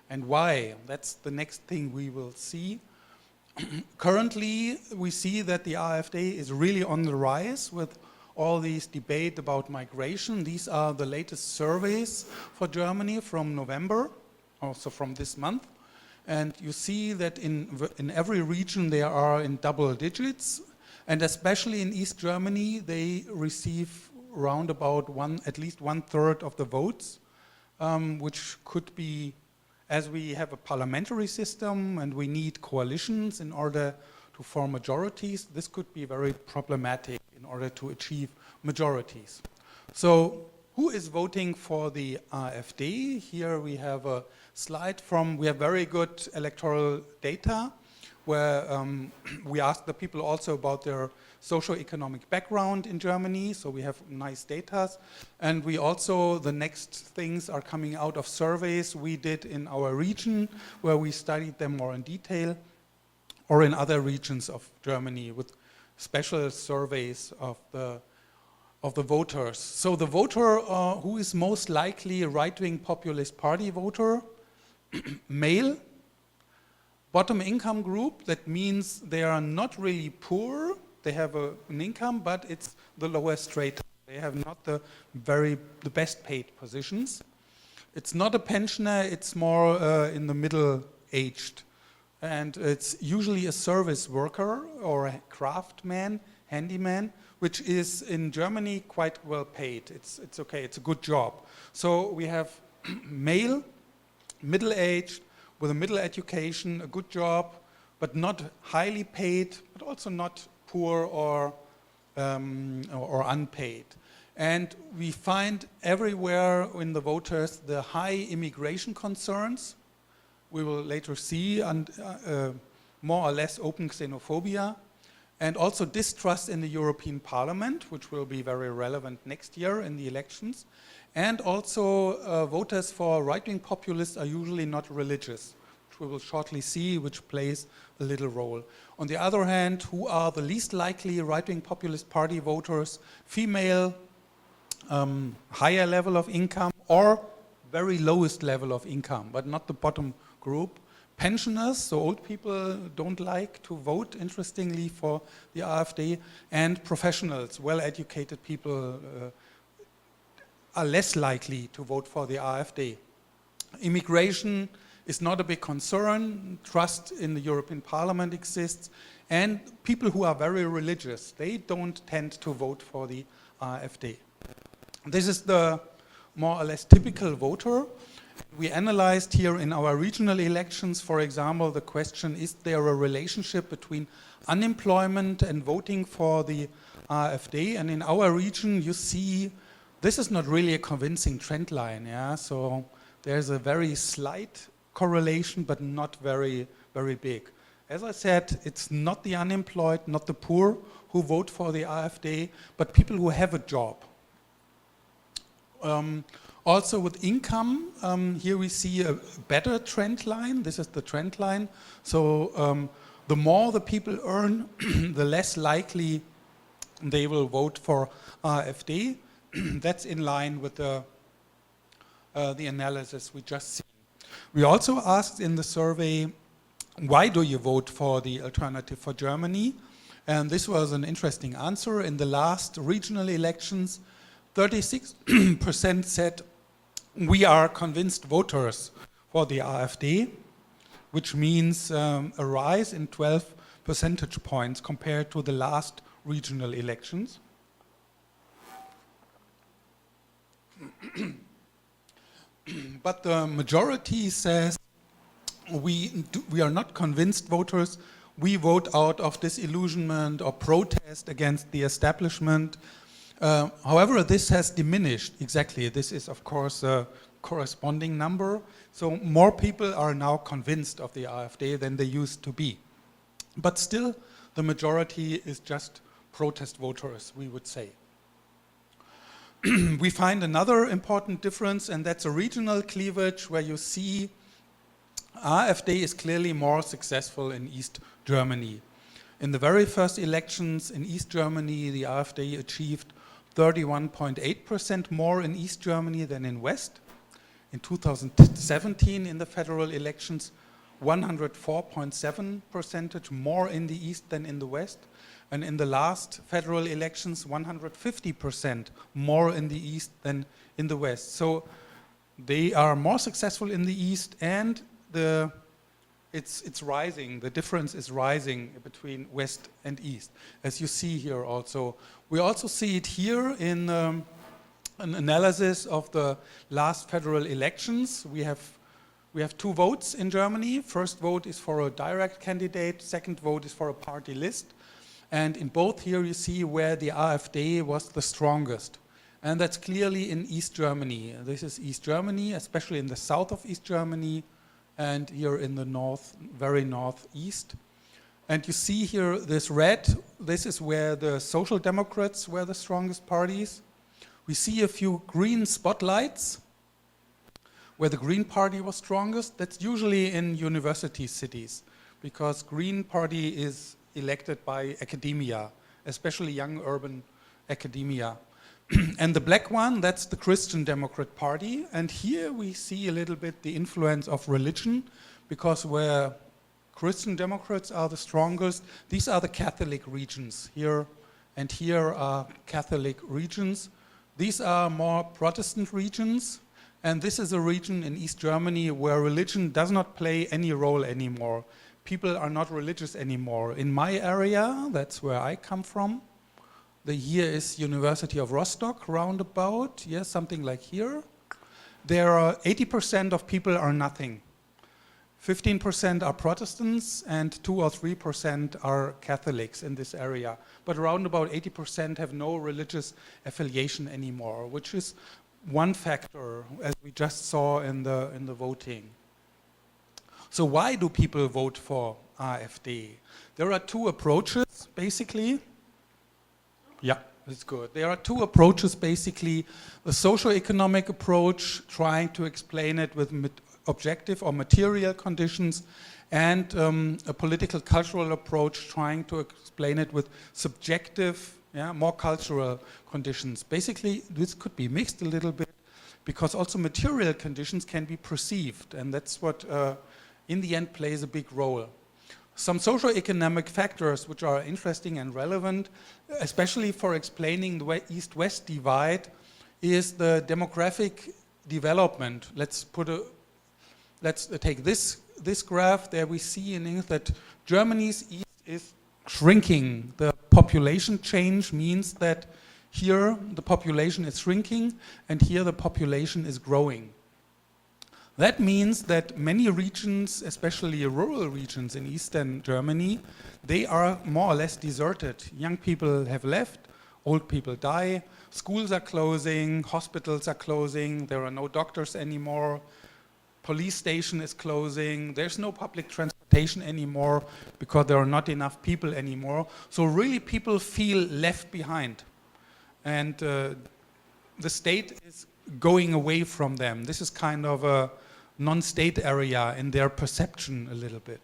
Speaker 2: And why? That's the next thing we will see. Currently, we see that the AfD is really on the rise with all these debate about migration. These are the latest surveys for Germany from November, also from this month. And you see that in every region they are in double digits. And especially in East Germany, they receive around about at least 1/3 of the votes, which could be, as we have a parliamentary system and we need coalitions in order to form majorities, this could be very problematic in order to achieve majorities. So who is voting for the AfD? Here we have a slide we have very good electoral data where we asked the people also about their socio-economic background in Germany, so we have nice data. And we also, the next things are coming out of surveys we did in our region, where we studied them more in detail, or in other regions of Germany with special surveys of the voters. So the voter who is most likely a right-wing populist party voter, male, bottom income group, that means they are not really poor, they have an income, but it's the lowest strata. They have not the best paid positions. It's not a pensioner, it's more in the middle-aged. And it's usually a service worker or a craftsman, handyman, which is in Germany quite well paid. It's okay, it's a good job. So we have male, middle-aged, with a middle education, a good job, but not highly paid, but also not poor or unpaid. And we find everywhere in the voters the high immigration concerns. We will later see, and more or less open xenophobia, and also distrust in the European Parliament, which will be very relevant next year in the elections. And also voters for right-wing populists are usually not religious, which we will shortly see, which plays a little role. On the other hand, who are the least likely right-wing populist party voters? Female, higher level of income, or very lowest level of income, but not the bottom group. Pensioners, so old people don't like to vote, interestingly, for the AfD, and professionals, well-educated people are less likely to vote for the AfD. Immigration is not a big concern. Trust in the European Parliament exists. And people who are very religious, they don't tend to vote for the AfD. This is the more or less typical voter. We analyzed here in our regional elections, for example, the question, is there a relationship between unemployment and voting for the AfD? And in our region, you see, this is not really a convincing trend line. Yeah? So there's a very slight correlation, but not very, very big. As I said, it's not the unemployed, not the poor who vote for the AfD, but people who have a job. Also with income, here we see a better trend line. This is the trend line. So the more the people earn, the less likely they will vote for AfD. That's in line with the analysis we just seen. We also asked in the survey, why do you vote for the Alternative for Germany? And this was an interesting answer. In the last regional elections, 36% said we are convinced voters for the AfD, which means a rise in 12 percentage points compared to the last regional elections. But the majority says we are not convinced voters. We vote out of disillusionment or protest against the establishment. However, this has diminished. Exactly, this is of course a corresponding number. So more people are now convinced of the AfD than they used to be. But still, the majority is just protest voters, we would say. We find another important difference, and that's a regional cleavage, where you see AfD is clearly more successful in East Germany. In the very first elections in East Germany, the AfD achieved 31.8% more in East Germany than in West. In 2017, in the federal elections, 104.7% more in the East than in the West. And in the last federal elections, 150% more in the East than in the West. So they are more successful in the East, and it's rising. The difference is rising between West and East, as you see here also. We also see it here in an analysis of the last federal elections. We have 2 votes in Germany. First vote is for a direct candidate. Second vote is for a party list. And in both here you see where the AfD was the strongest. And that's clearly in East Germany. This is East Germany, especially in the south of East Germany, and here in the north, very northeast. And you see here this red, this is where the Social Democrats were the strongest parties. We see a few green spotlights where the Green Party was strongest. That's usually in university cities, because Green Party is elected by academia, especially young urban academia. And the black one, that's the Christian Democrat Party. And here we see a little bit the influence of religion, because where Christian Democrats are the strongest, these are the Catholic regions. Here and here are Catholic regions. These are more Protestant regions. And this is a region in East Germany where religion does not play any role anymore. People are not religious anymore. In my area, that's where I come from, here is University of Rostock, roundabout, yes, something like here. There are 80% of people are nothing. 15% are Protestants, and 2 or 3% are Catholics in this area. But around about 80% have no religious affiliation anymore, which is one factor, as we just saw in the voting. So why do people vote for AfD? There are 2 approaches, basically. Yeah, that's good. There are 2 approaches, basically. The socio-economic approach, trying to explain it with objective or material conditions, and a political cultural approach, trying to explain it with subjective, more cultural conditions. Basically, this could be mixed a little bit, because also material conditions can be perceived, and that's what in the end plays a big role. Some socio-economic factors which are interesting and relevant, especially for explaining the East-West divide, is the demographic development. Let's take this graph. There we see in English that Germany's East is shrinking. The population change means that here the population is shrinking, and here the population is growing. That means that many regions, especially rural regions in Eastern Germany, they are more or less deserted. Young people have left, old people die, schools are closing, hospitals are closing, there are no doctors anymore, police station is closing, there's no public transportation anymore because there are not enough people anymore. So really people feel left behind. And the state is going away from them. This is kind of a non-state area in their perception a little bit.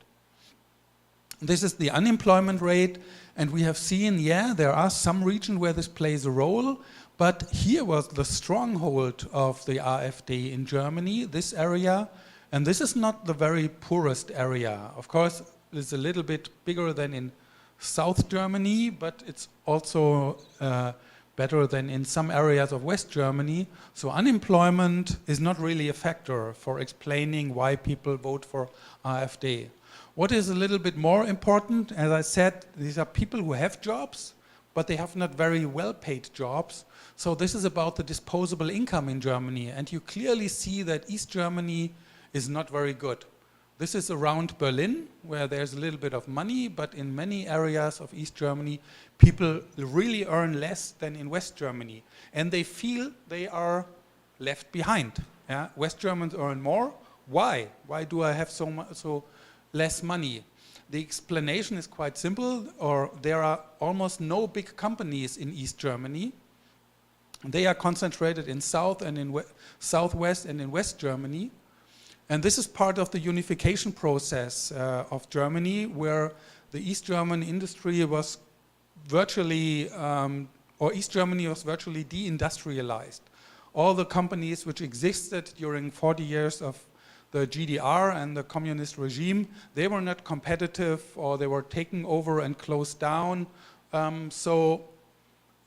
Speaker 2: This is the unemployment rate, and we have seen, there are some regions where this plays a role, but here was the stronghold of the AfD in Germany, this area, and this is not the very poorest area. Of course, it's a little bit bigger than in South Germany, but it's also better than in some areas of West Germany. So unemployment is not really a factor for explaining why people vote for AfD. What is a little bit more important, as I said, these are people who have jobs, but they have not very well-paid jobs. So this is about the disposable income in Germany. And you clearly see that East Germany is not very good. This is around Berlin, where there's a little bit of money, but in many areas of East Germany, people really earn less than in West Germany. And they feel they are left behind. West Germans earn more. Why? Why do I have so less money? the explanation is quite simple, or there are almost no big companies in East Germany. They are concentrated in South and in Southwest and in West Germany. And this is part of the unification process of Germany, where the East German industry was virtually, or East Germany was virtually deindustrialized. All the companies which existed during 40 years of the GDR and the communist regime, they were not competitive, or they were taken over and closed down. So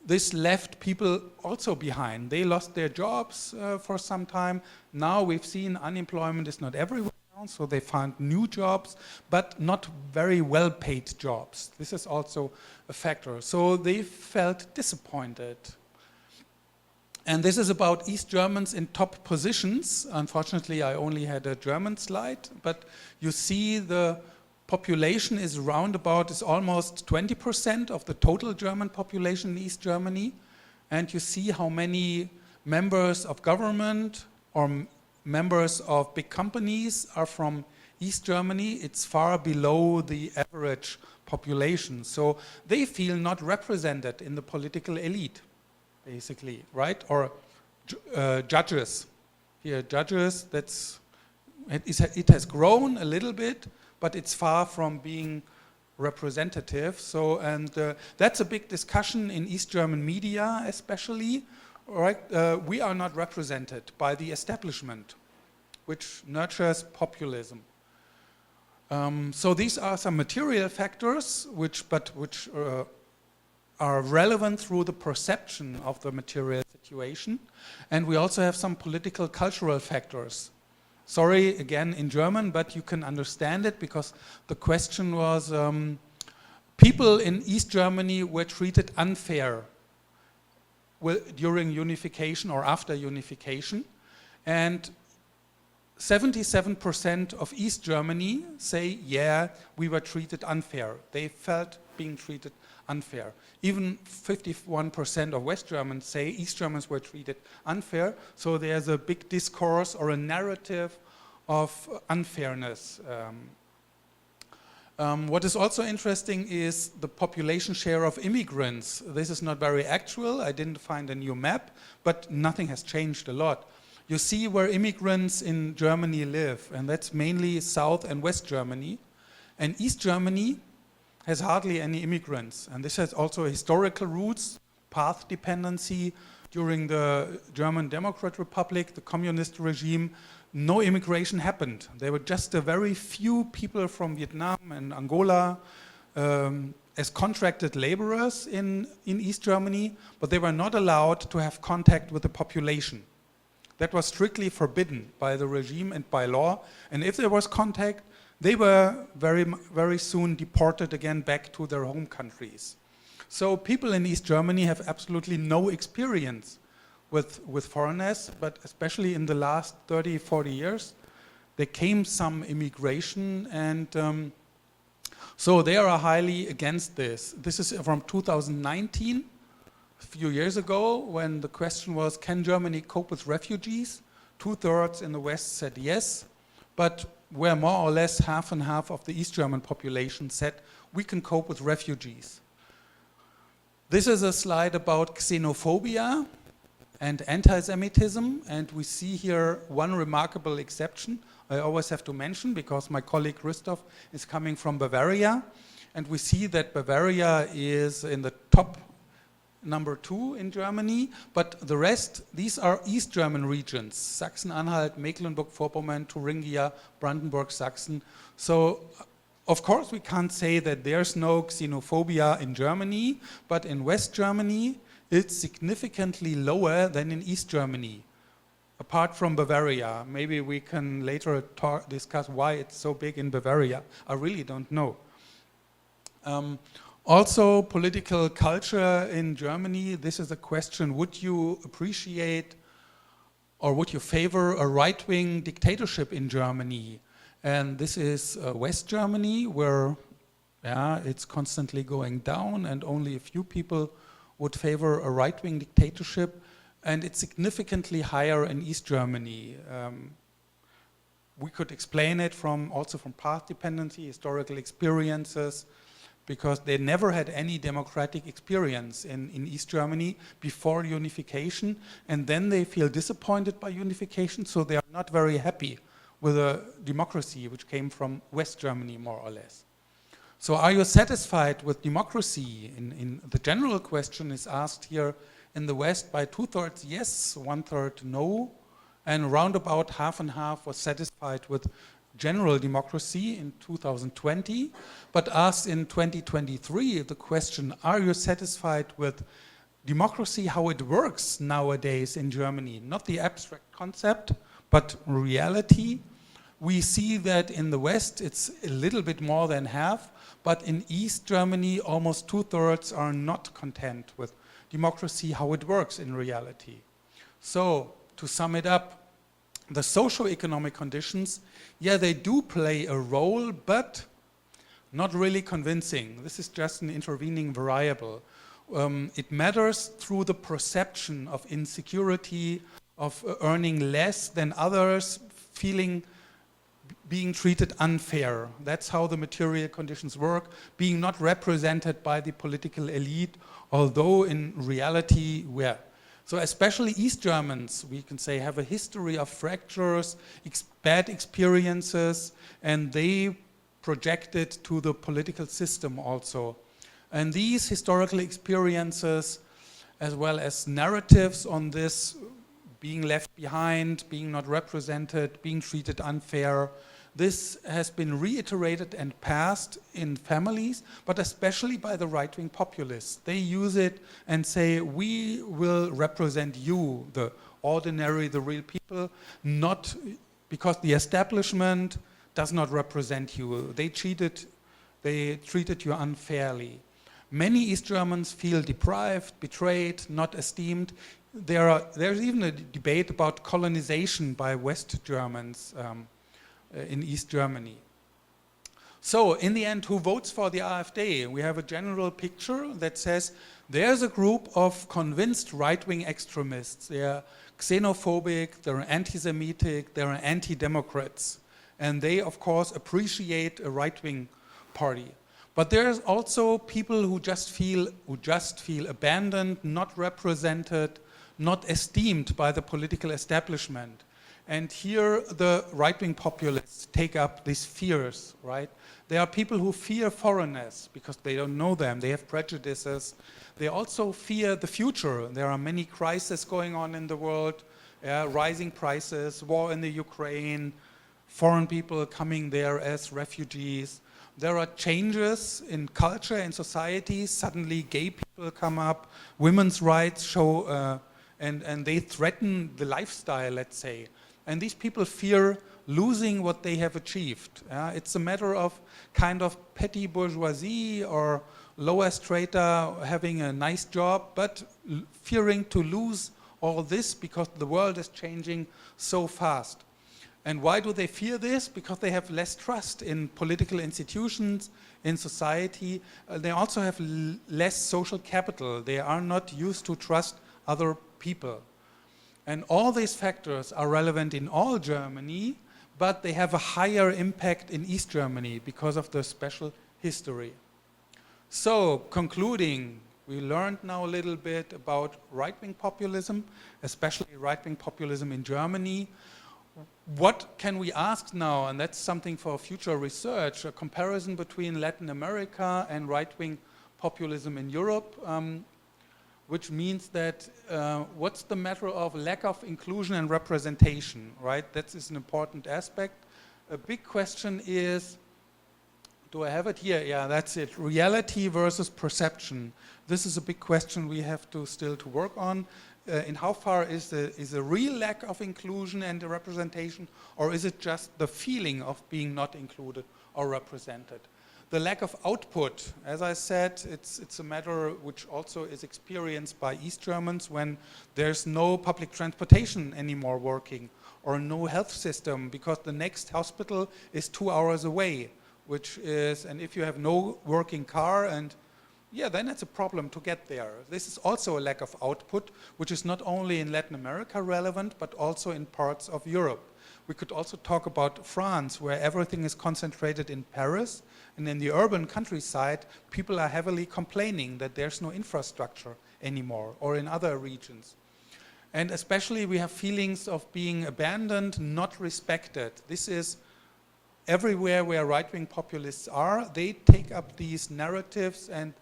Speaker 2: this left people also behind. They lost their jobs for some time. Now we've seen unemployment is not everywhere now, so they found new jobs, but not very well-paid jobs. This is also a factor. So they felt disappointed. And this is about East Germans in top positions. Unfortunately, I only had a German slide, but you see the population is almost 20% of the total German population in East Germany. And you see how many members of government or members of big companies are from East Germany. It's far below the average population. So they feel not represented in the political elite, basically, right? Or judges. Here, judges, it has grown a little bit, but it's far from being representative. So, and that's a big discussion in East German media, especially. Right? We are not represented by the establishment, which nurtures populism. So these are some material factors, which are relevant through the perception of the material situation. And we also have some political cultural factors. Sorry, again in German, but you can understand it because the question was, people in East Germany were treated unfair during unification or after unification. And 77% of East Germany say, yeah, we were treated unfair. They felt being treated unfair. Even 51% of West Germans say East Germans were treated unfair. So there's a big discourse or a narrative of unfairness. What is also interesting is the population share of immigrants. This is not very actual. I didn't find a new map, but nothing has changed a lot. You see where immigrants in Germany live, and that's mainly South and West Germany. And East Germany has hardly any immigrants. And this has also historical roots, path dependency. During the German Democratic Republic, the communist regime, no immigration happened. There were just a very few people from Vietnam and Angola as contracted laborers in East Germany, but they were not allowed to have contact with the population. That was strictly forbidden by the regime and by law. And if there was contact, they were very soon deported again back to their home countries. So people in East Germany have absolutely no experience with foreigners, but especially in the last 30, 40 years, there came some immigration, and so they are highly against this. This is from 2019, a few years ago, when the question was, can Germany cope with refugees? 2/3 in the West said yes, but where more or less half and half of the East German population said, we can cope with refugees. This is a slide about xenophobia and anti-Semitism, and we see here one remarkable exception I always have to mention, because my colleague Christoph is coming from Bavaria, and we see that Bavaria is in the top number 2 in Germany, but the rest, these are East German regions, Sachsen-Anhalt, Mecklenburg-Vorpommern, Thuringia, Brandenburg, Sachsen. So, of course, we can't say that there's no xenophobia in Germany, but in West Germany, it's significantly lower than in East Germany, apart from Bavaria. Maybe we can later discuss why it's so big in Bavaria. I really don't know. Also, political culture in Germany, this is a question, would you appreciate or would you favor a right-wing dictatorship in Germany? And this is West Germany, where it's constantly going down and only a few people would favor a right-wing dictatorship, and it's significantly higher in East Germany. we could explain it also from path dependency, historical experiences, because they never had any democratic experience in East Germany before unification, and then they feel disappointed by unification, so they are not very happy with a democracy which came from West Germany, more or less. So are you satisfied with democracy? In the general question is asked here in the West by 2/3 yes, 1/3 no, and round about half and half was satisfied with general democracy in 2020, but asked in 2023 the question, are you satisfied with democracy, how it works nowadays in Germany? Not the abstract concept, but reality. We see that in the West it's a little bit more than half, but in East Germany almost 2/3 are not content with democracy, how it works in reality. So, to sum it up, the socio-economic conditions, yeah, they do play a role, but not really convincing. This is just an intervening variable. It matters through the perception of insecurity, of earning less than others, being treated unfair. That's how the material conditions work, being not represented by the political elite, although in reality, we're. So especially East Germans, we can say, have a history of fractures, bad experiences, and they project it to the political system also. And these historical experiences, as well as narratives on this, being left behind, being not represented, being treated unfair, this has been reiterated and passed in families, but especially by the right-wing populists. They use it and say, we will represent you, the ordinary, the real people, not because the establishment does not represent you. They treated you unfairly. Many East Germans feel deprived, betrayed, not esteemed. There's even a debate about colonization by West Germans in East Germany. So in the end, who votes for the AfD? We have a general picture that says there's a group of convinced right-wing extremists. They are xenophobic, they're anti-Semitic, they're anti-democrats. And they, of course, appreciate a right-wing party. But there's also people who just feel abandoned, not represented, not esteemed by the political establishment. And here the right-wing populists take up these fears, right? There are people who fear foreigners because they don't know them, they have prejudices. They also fear the future. There are many crises going on in the world, rising prices, war in the Ukraine, foreign people coming there as refugees. There are changes in culture and society. Suddenly gay people come up, women's rights show, and they threaten the lifestyle, let's say. And these people fear losing what they have achieved. It's a matter of kind of petty bourgeoisie or lower strata having a nice job, but fearing to lose all this because the world is changing so fast. And why do they fear this? Because they have less trust in political institutions, in society. They also have less social capital. They are not used to trust other people. And all these factors are relevant in all Germany, but they have a higher impact in East Germany because of the special history. So, concluding, we learned now a little bit about right-wing populism, especially right-wing populism in Germany. What can we ask now, and that's something for future research, a comparison between Latin America and right-wing populism in Europe, which means that what's the matter of lack of inclusion and representation, right? That is an important aspect. A big question is, do I have it here? Yeah, that's it. Reality versus perception. This is a big question we have to still to work on. In how far is the real lack of inclusion and the representation, or is it just the feeling of being not included or represented? The lack of output, as I said, it's a matter which also is experienced by East Germans when there's no public transportation anymore working or no health system because the next hospital is 2 hours away, which is, and if you have no working car and yeah, then it's a problem to get there. This is also a lack of output, which is not only in Latin America relevant, but also in parts of Europe. We could also talk about France, where everything is concentrated in Paris, and in the urban countryside, people are heavily complaining that there's no infrastructure anymore, or in other regions. And especially we have feelings of being abandoned, not respected. This is everywhere where right-wing populists are. They take up these narratives and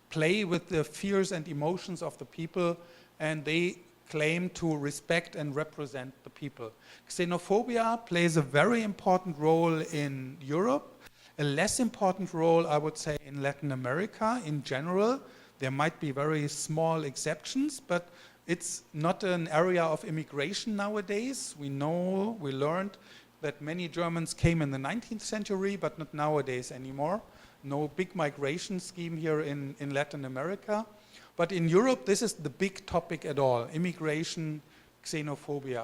Speaker 2: play with the fears and emotions of the people, and they claim to respect and represent the people. Xenophobia plays a very important role in Europe, a less important role, I would say, in Latin America in general. There might be very small exceptions, but it's not an area of immigration nowadays. We learned that many Germans came in the 19th century, but not nowadays anymore. No big migration scheme here in Latin America. But in Europe, this is the big topic at all, immigration, xenophobia.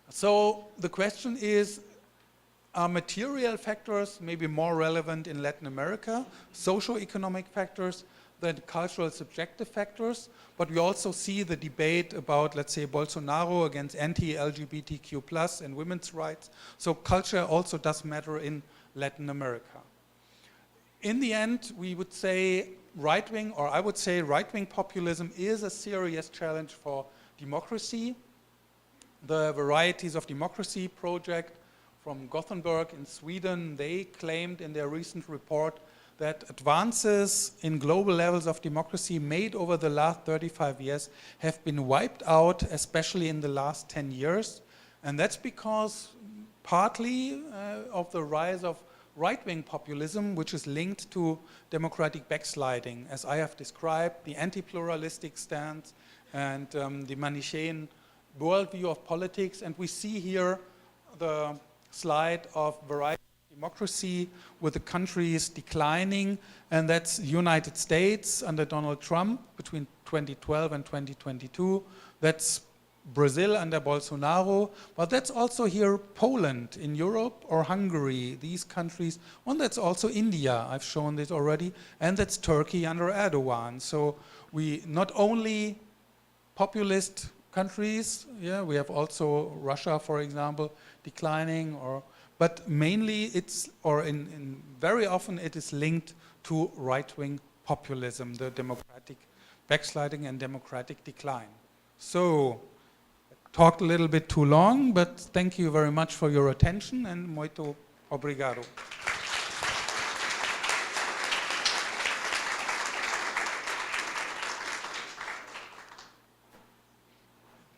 Speaker 2: So the question is, are material factors maybe more relevant in Latin America, socio-economic factors than cultural subjective factors? But we also see the debate about, let's say, Bolsonaro against anti-LGBTQ+ and women's rights. So culture also does matter in Latin America. In the end, we would say right-wing, or I would say right-wing populism is a serious challenge for democracy. The Varieties of Democracy project from Gothenburg in Sweden, they claimed in their recent report that advances in global levels of democracy made over the last 35 years have been wiped out, especially in the last 10 years. And that's because partly of the rise of right-wing populism, which is linked to democratic backsliding, as I have described, the anti-pluralistic stance and the Manichaean worldview of politics. And we see here the slide of variety of democracy with the countries declining, and that's the United States under Donald Trump between 2012 and 2022. That's Brazil under Bolsonaro, but that's also here Poland in Europe or Hungary, these countries. And that's also India, I've shown this already, and that's Turkey under Erdogan. So we not only populist countries, yeah, we have also Russia, for example, declining, but mainly it's, very often it is linked to right-wing populism, the democratic backsliding and democratic decline. So, talked a little bit too long, but thank you very much for your attention, and muito obrigado.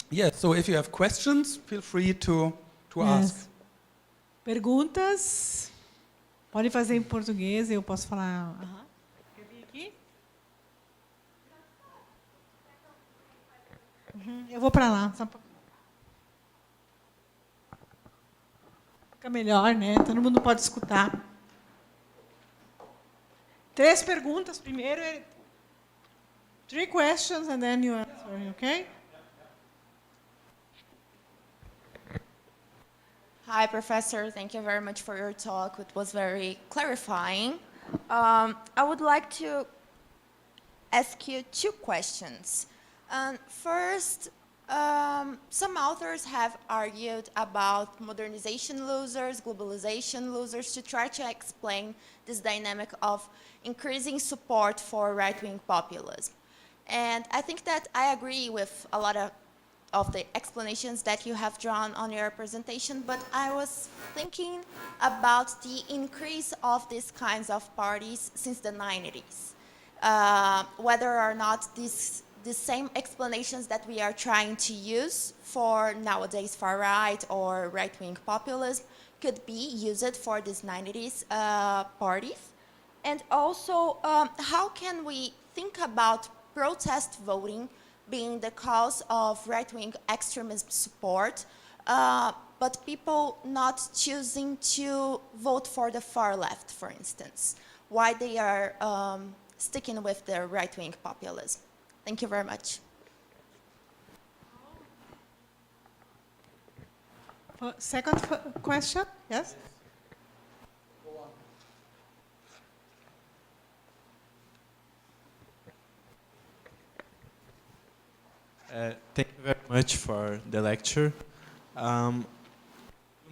Speaker 2: Yes, so if you have questions, feel free to ask.
Speaker 1: Perguntas? Pode fazer em português, eu posso falar. Quer vir aqui? Eu vou para lá. Só pra... Fica melhor, né? Todo mundo pode escutar. 3 perguntas. Primeiro é 3 questions and then you answer, okay?
Speaker 3: Hi, Professor. Thank you very much for your talk. It was very clarifying. I would like to ask you 2 questions. First, some authors have argued about modernization losers, globalization losers, to try to explain this dynamic of increasing support for right-wing populism. And I think that I agree with a lot of the explanations that you have drawn on your presentation, but I was thinking about the increase of these kinds of parties since the 90s. Whether or not the same explanations that we are trying to use for nowadays far-right or right-wing populism could be used for these 90s parties. And also, how can we think about protest voting being the cause of right-wing extremism support, but people not choosing to vote for the far left, for instance? Why they are sticking with the right-wing populism? Thank you very much.
Speaker 1: Second question, yes?
Speaker 4: Thank you very much for the lecture. You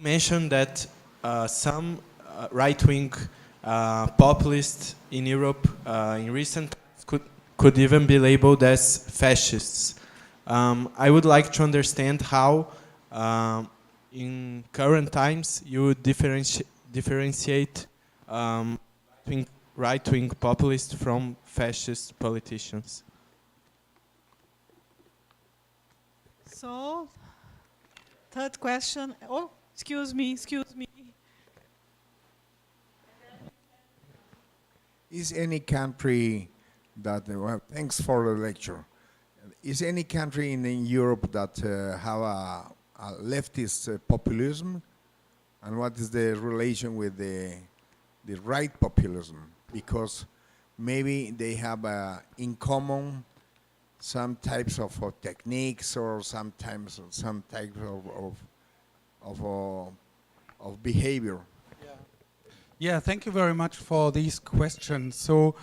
Speaker 4: mentioned that some right-wing populists in Europe in recent times could even be labeled as fascists. I would like to understand how, in current times, you would differentiate right-wing populists from fascist politicians.
Speaker 1: So, third question. Oh, excuse me.
Speaker 5: Is any country that, well, thanks for the lecture. Is any country in Europe that have a leftist populism? And what is the relation with the right populism? Because maybe they have in common some types of techniques or some types of behavior.
Speaker 2: Yeah, thank you very much for these questions. So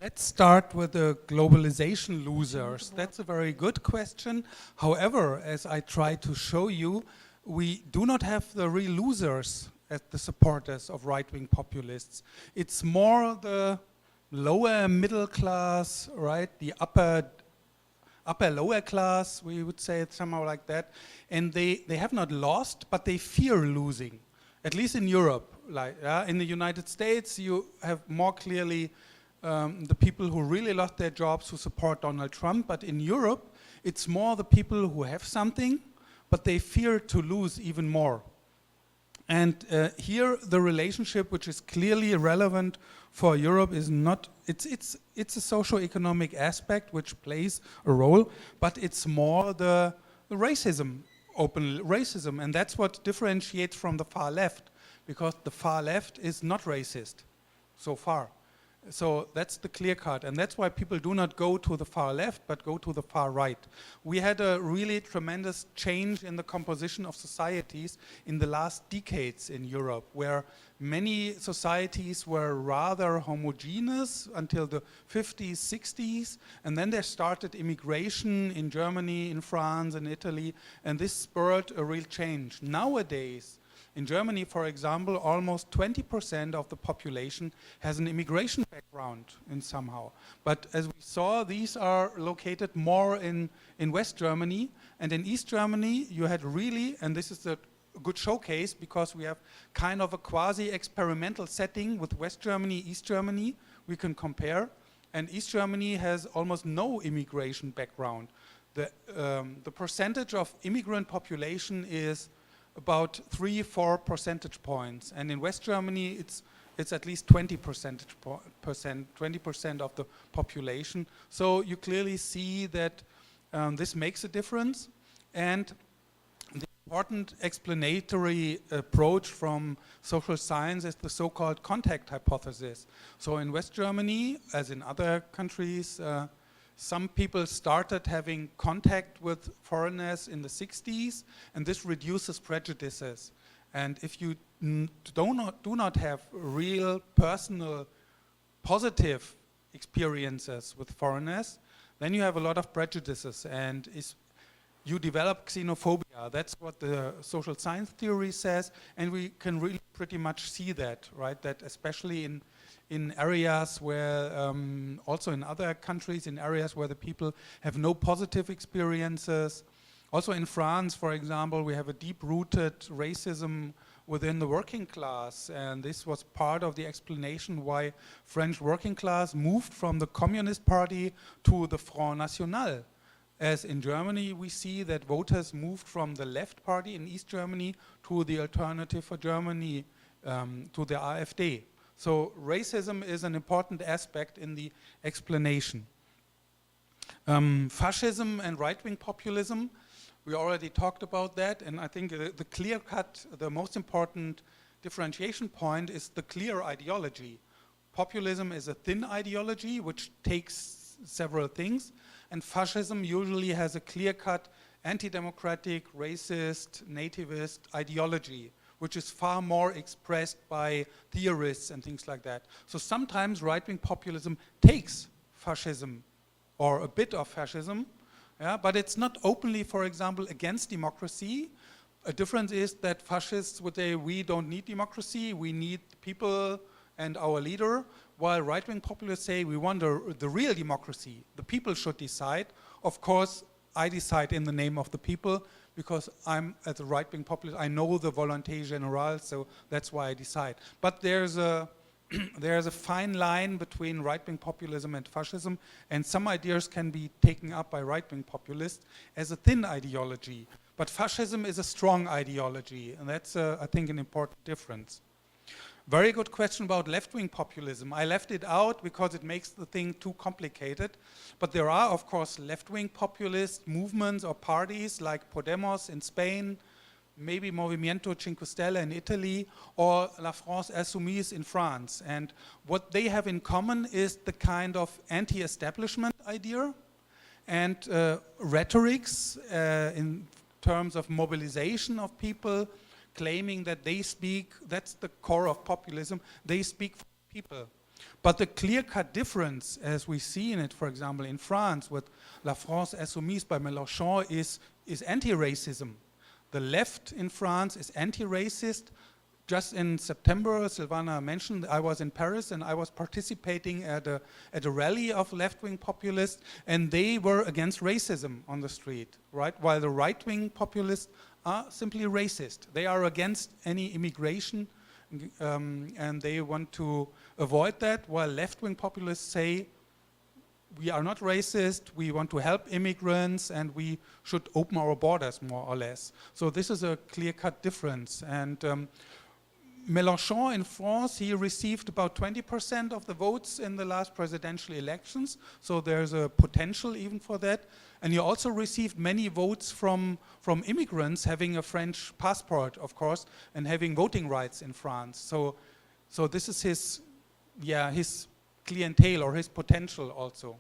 Speaker 2: let's start with the globalization losers. That's a very good question. However, as I try to show you, we do not have the real losers as the supporters of right-wing populists. It's more the lower middle class, right? The upper lower class, we would say it somehow like that. And they have not lost, but they fear losing, at least in Europe. Like in the United States, you have more clearly the people who really lost their jobs who support Donald Trump. But in Europe, it's more the people who have something, but they fear to lose even more. And here, the relationship, which is clearly relevant for Europe, is not. It's a socio-economic aspect which plays a role, but it's more the racism, open racism, and that's what differentiates from the far left. Because the far left is not racist so far. So that's the clear cut, and that's why people do not go to the far left, but go to the far right. We had a really tremendous change in the composition of societies in the last decades in Europe, where many societies were rather homogeneous until the 50s, 60s, and then there started immigration in Germany, in France, in Italy, and this spurred a real change. Nowadays, in Germany, for example, almost 20% of the population has an immigration background in somehow. But as we saw, these are located more in West Germany. And in East Germany, you had really, and this is a good showcase because we have kind of a quasi-experimental setting with West Germany, East Germany, we can compare. And East Germany has almost no immigration background. The percentage of immigrant population is about 3-4 percentage points, and in West Germany it's at least 20% of the population. So you clearly see that this makes a difference, and the important explanatory approach from social science is the so-called contact hypothesis. So in West Germany, as in other countries, some people started having contact with foreigners in the 60s, and this reduces prejudices. And if you do not have real personal positive experiences with foreigners, then you have a lot of prejudices, and you develop xenophobia. That's what the social science theory says, and we can really pretty much see that, right? That especially in areas where, also in other countries, in areas where the people have no positive experiences. Also in France, for example, we have a deep-rooted racism within the working class, and this was part of the explanation why French working class moved from the Communist Party to the Front National. As in Germany, we see that voters moved from the left party in East Germany to the Alternative for Germany, to the AfD. So racism is an important aspect in the explanation. Fascism and right-wing populism, we already talked about that, and I think the clear-cut, the most important differentiation point is the clear ideology. Populism is a thin ideology which takes several things, and fascism usually has a clear-cut anti-democratic, racist, nativist ideology, which is far more expressed by theorists and things like that. So sometimes right-wing populism takes fascism or a bit of fascism, Yeah, but it's not openly, for example, against democracy. A difference is that fascists would say, we don't need democracy, we need people and our leader, while right-wing populists say, we want the real democracy. The people should decide. Of course, I decide in the name of the people, because I'm, as a right-wing populist, I know the volonté générale, so that's why I decide. But there's a there's a fine line between right-wing populism and fascism, and some ideas can be taken up by right-wing populists as a thin ideology. But fascism is a strong ideology, and that's, I think, an important difference. Very good question about left-wing populism. I left it out because it makes the thing too complicated. But there are, of course, left-wing populist movements or parties like Podemos in Spain, maybe Movimiento Cinque Stelle in Italy, or La France Insoumise in France. And what they have in common is the kind of anti-establishment idea and rhetorics in terms of mobilization of people, claiming that they speak, that's the core of populism, they speak for people. But the clear-cut difference, as we see in it, for example, in France with La France Insoumise by Mélenchon, is anti-racism. The left in France is anti-racist. Just in September, Silvana mentioned, I was in Paris and I was participating at a rally of left-wing populists, and they were against racism on the street, right? While the right-wing populists are simply racist. They are against any immigration, and they want to avoid that, while left-wing populists say, we are not racist, we want to help immigrants, and we should open our borders, more or less. So this is a clear-cut difference. And Mélenchon in France, he received about 20% of the votes in the last presidential elections, so there's a potential even for that. And he also received many votes from immigrants having a French passport, of course, and having voting rights in France. So this is his clientele or his potential also.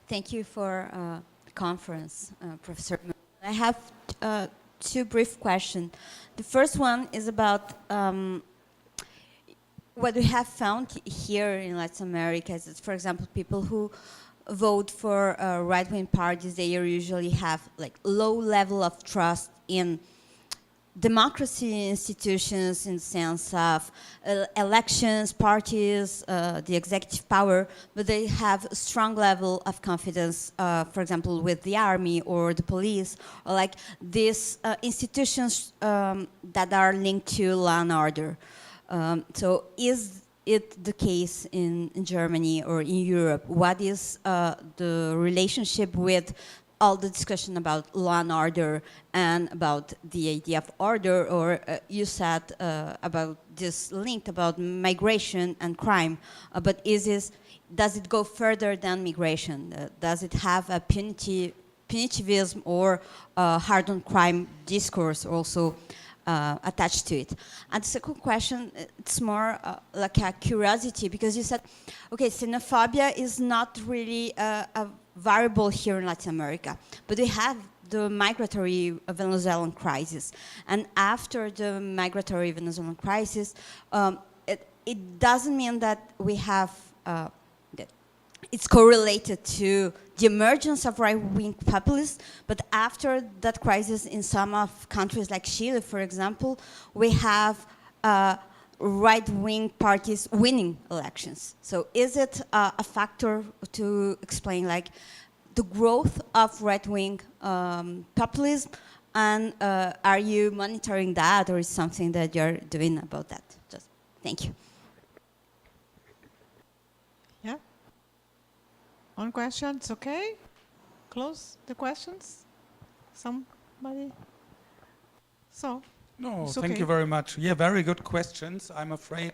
Speaker 6: Thank you for the conference, Professor. I have two brief questions. The first one is about what we have found here in Latin America is that, for example, people who vote for right-wing parties, they usually have like low level of trust in democracy institutions in the sense of elections, parties, the executive power, but they have a strong level of confidence, for example, with the army or the police, or like these institutions that are linked to law and order. So is it the case in Germany or in Europe? What is the relationship with all the discussion about law and order and about the idea of order, or you said about this link about migration and crime, but does it go further than migration? Does it have a punitivism or hard on crime discourse also attached to it? And the second question, it's more like a curiosity, because you said, okay, xenophobia is not really a variable here in Latin America, but we have the migratory Venezuelan crisis. And after the migratory Venezuelan crisis, it doesn't mean that we have, that it's correlated to the emergence of right-wing populists, but after that crisis in some of countries like Chile, for example, we have right-wing parties winning elections. So is it a factor to explain like the growth of right-wing populism, and are you monitoring that, or is something that you're doing about that? Just thank you.
Speaker 1: Yeah. One question, it's okay? Close the questions? Somebody? So.
Speaker 2: No,
Speaker 1: It's
Speaker 2: thank
Speaker 1: okay.
Speaker 2: you very much. Yeah, very good questions. I'm afraid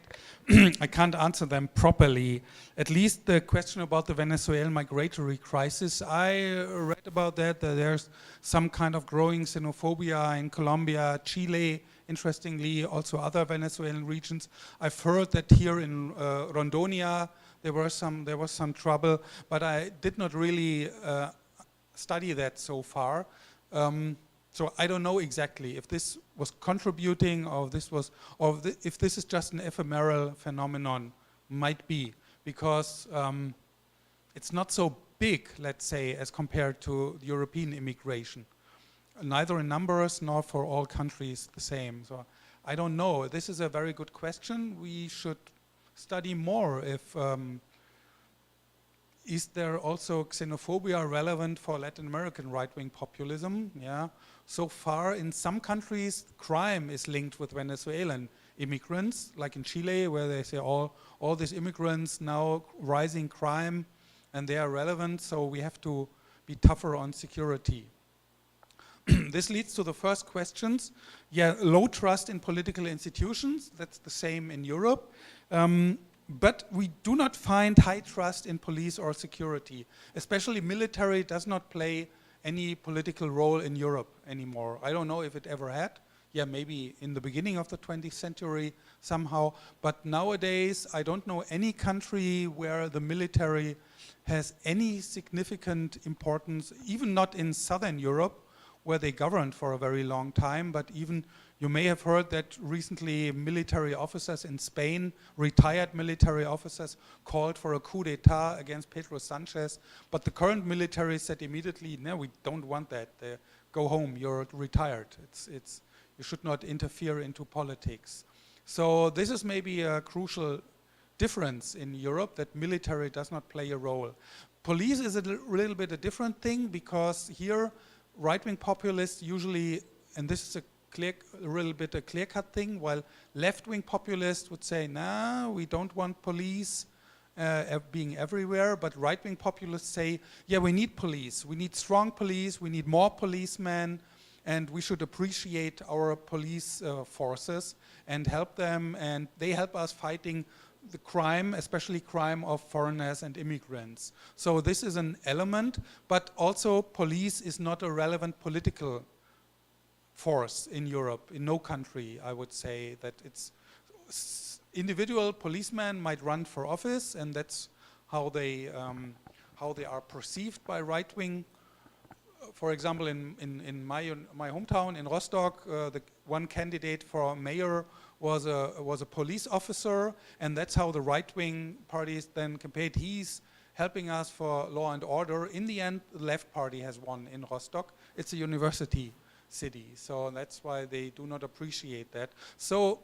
Speaker 2: I can't answer them properly. At least the question about the Venezuelan migratory crisis, I read about that there's some kind of growing xenophobia in Colombia, Chile, interestingly, also other Venezuelan regions. I've heard that here in Rondonia there was some trouble, but I did not really study that so far. So I don't know exactly if this was contributing or if this is just an ephemeral phenomenon, might be, because it's not so big, let's say, as compared to European immigration. Neither in numbers nor for all countries the same. So I don't know. This is a very good question. We should study more if is there also xenophobia relevant for Latin American right-wing populism? Yeah. So far, in some countries, crime is linked with Venezuelan immigrants, like in Chile, where they say all these immigrants now rising crime, and they are relevant, so we have to be tougher on security. This leads to the first questions. Yeah, low trust in political institutions, that's the same in Europe. But we do not find high trust in police or security. Especially military does not play any political role in Europe anymore. I don't know if it ever had. Yeah, maybe in the beginning of the 20th century somehow. But nowadays, I don't know any country where the military has any significant importance, even not in Southern Europe, where they governed for a very long time, but even you may have heard that recently military officers in Spain, retired military officers, called for a coup d'etat against Pedro Sanchez, but the current military said immediately, no, we don't want that. Go home, you're retired. You should not interfere into politics. So this is maybe a crucial difference in Europe, that military does not play a role. Police is a little bit a different thing, because here right-wing populists usually, and this is a little bit a clear-cut thing, while left-wing populists would say, nah, we don't want police being everywhere, but right-wing populists say, yeah, we need police, we need strong police, we need more policemen, and we should appreciate our police forces and help them, and they help us fighting the crime, especially crime of foreigners and immigrants. So this is an element, but also police is not a relevant political force in Europe, in no country. I would say that it's individual policemen might run for office, and that's how they are perceived by right-wing. For example, in my hometown in Rostock, the one candidate for mayor was a police officer, and that's how the right-wing parties then campaigned. He's helping us for law and order. In the end, the left party has won in Rostock. It's a university city, so that's why they do not appreciate that. So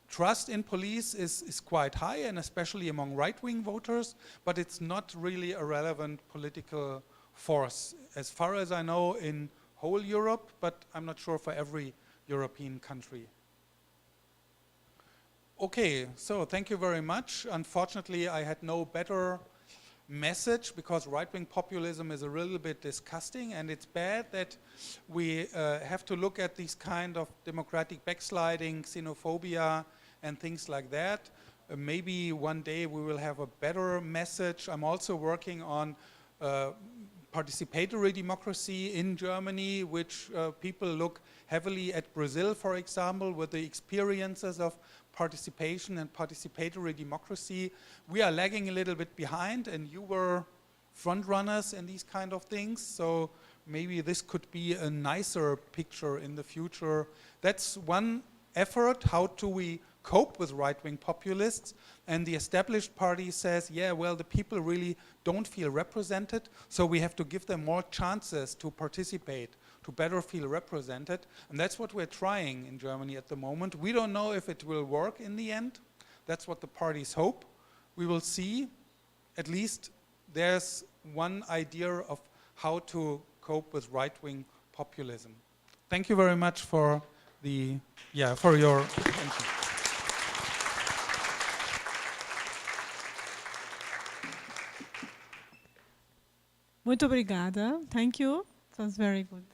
Speaker 2: trust in police is quite high, and especially among right-wing voters, but it's not really a relevant political force, as far as I know, in whole Europe, but I'm not sure for every European country. Okay, so thank you very much. Unfortunately, I had no better message, because right-wing populism is a little bit disgusting, and it's bad that we have to look at these kind of democratic backsliding, xenophobia, and things like that. Maybe one day we will have a better message. I'm also working on participatory democracy in Germany, which people look heavily at Brazil, for example, with the experiences of participation and participatory democracy. We are lagging a little bit behind, and you were front runners in these kind of things, so maybe this could be a nicer picture in the future. That's one effort. How do we cope with right-wing populists? And the established party says, yeah, well, the people really don't feel represented, so we have to give them more chances to participate, to better feel represented. And that's what we're trying in Germany at the moment. We don't know if it will work in the end. That's what the parties hope. We will see. At least there's one idea of how to cope with right-wing populism. Thank you very much for your attention.
Speaker 1: Muito obrigada. Thank you. It was very good.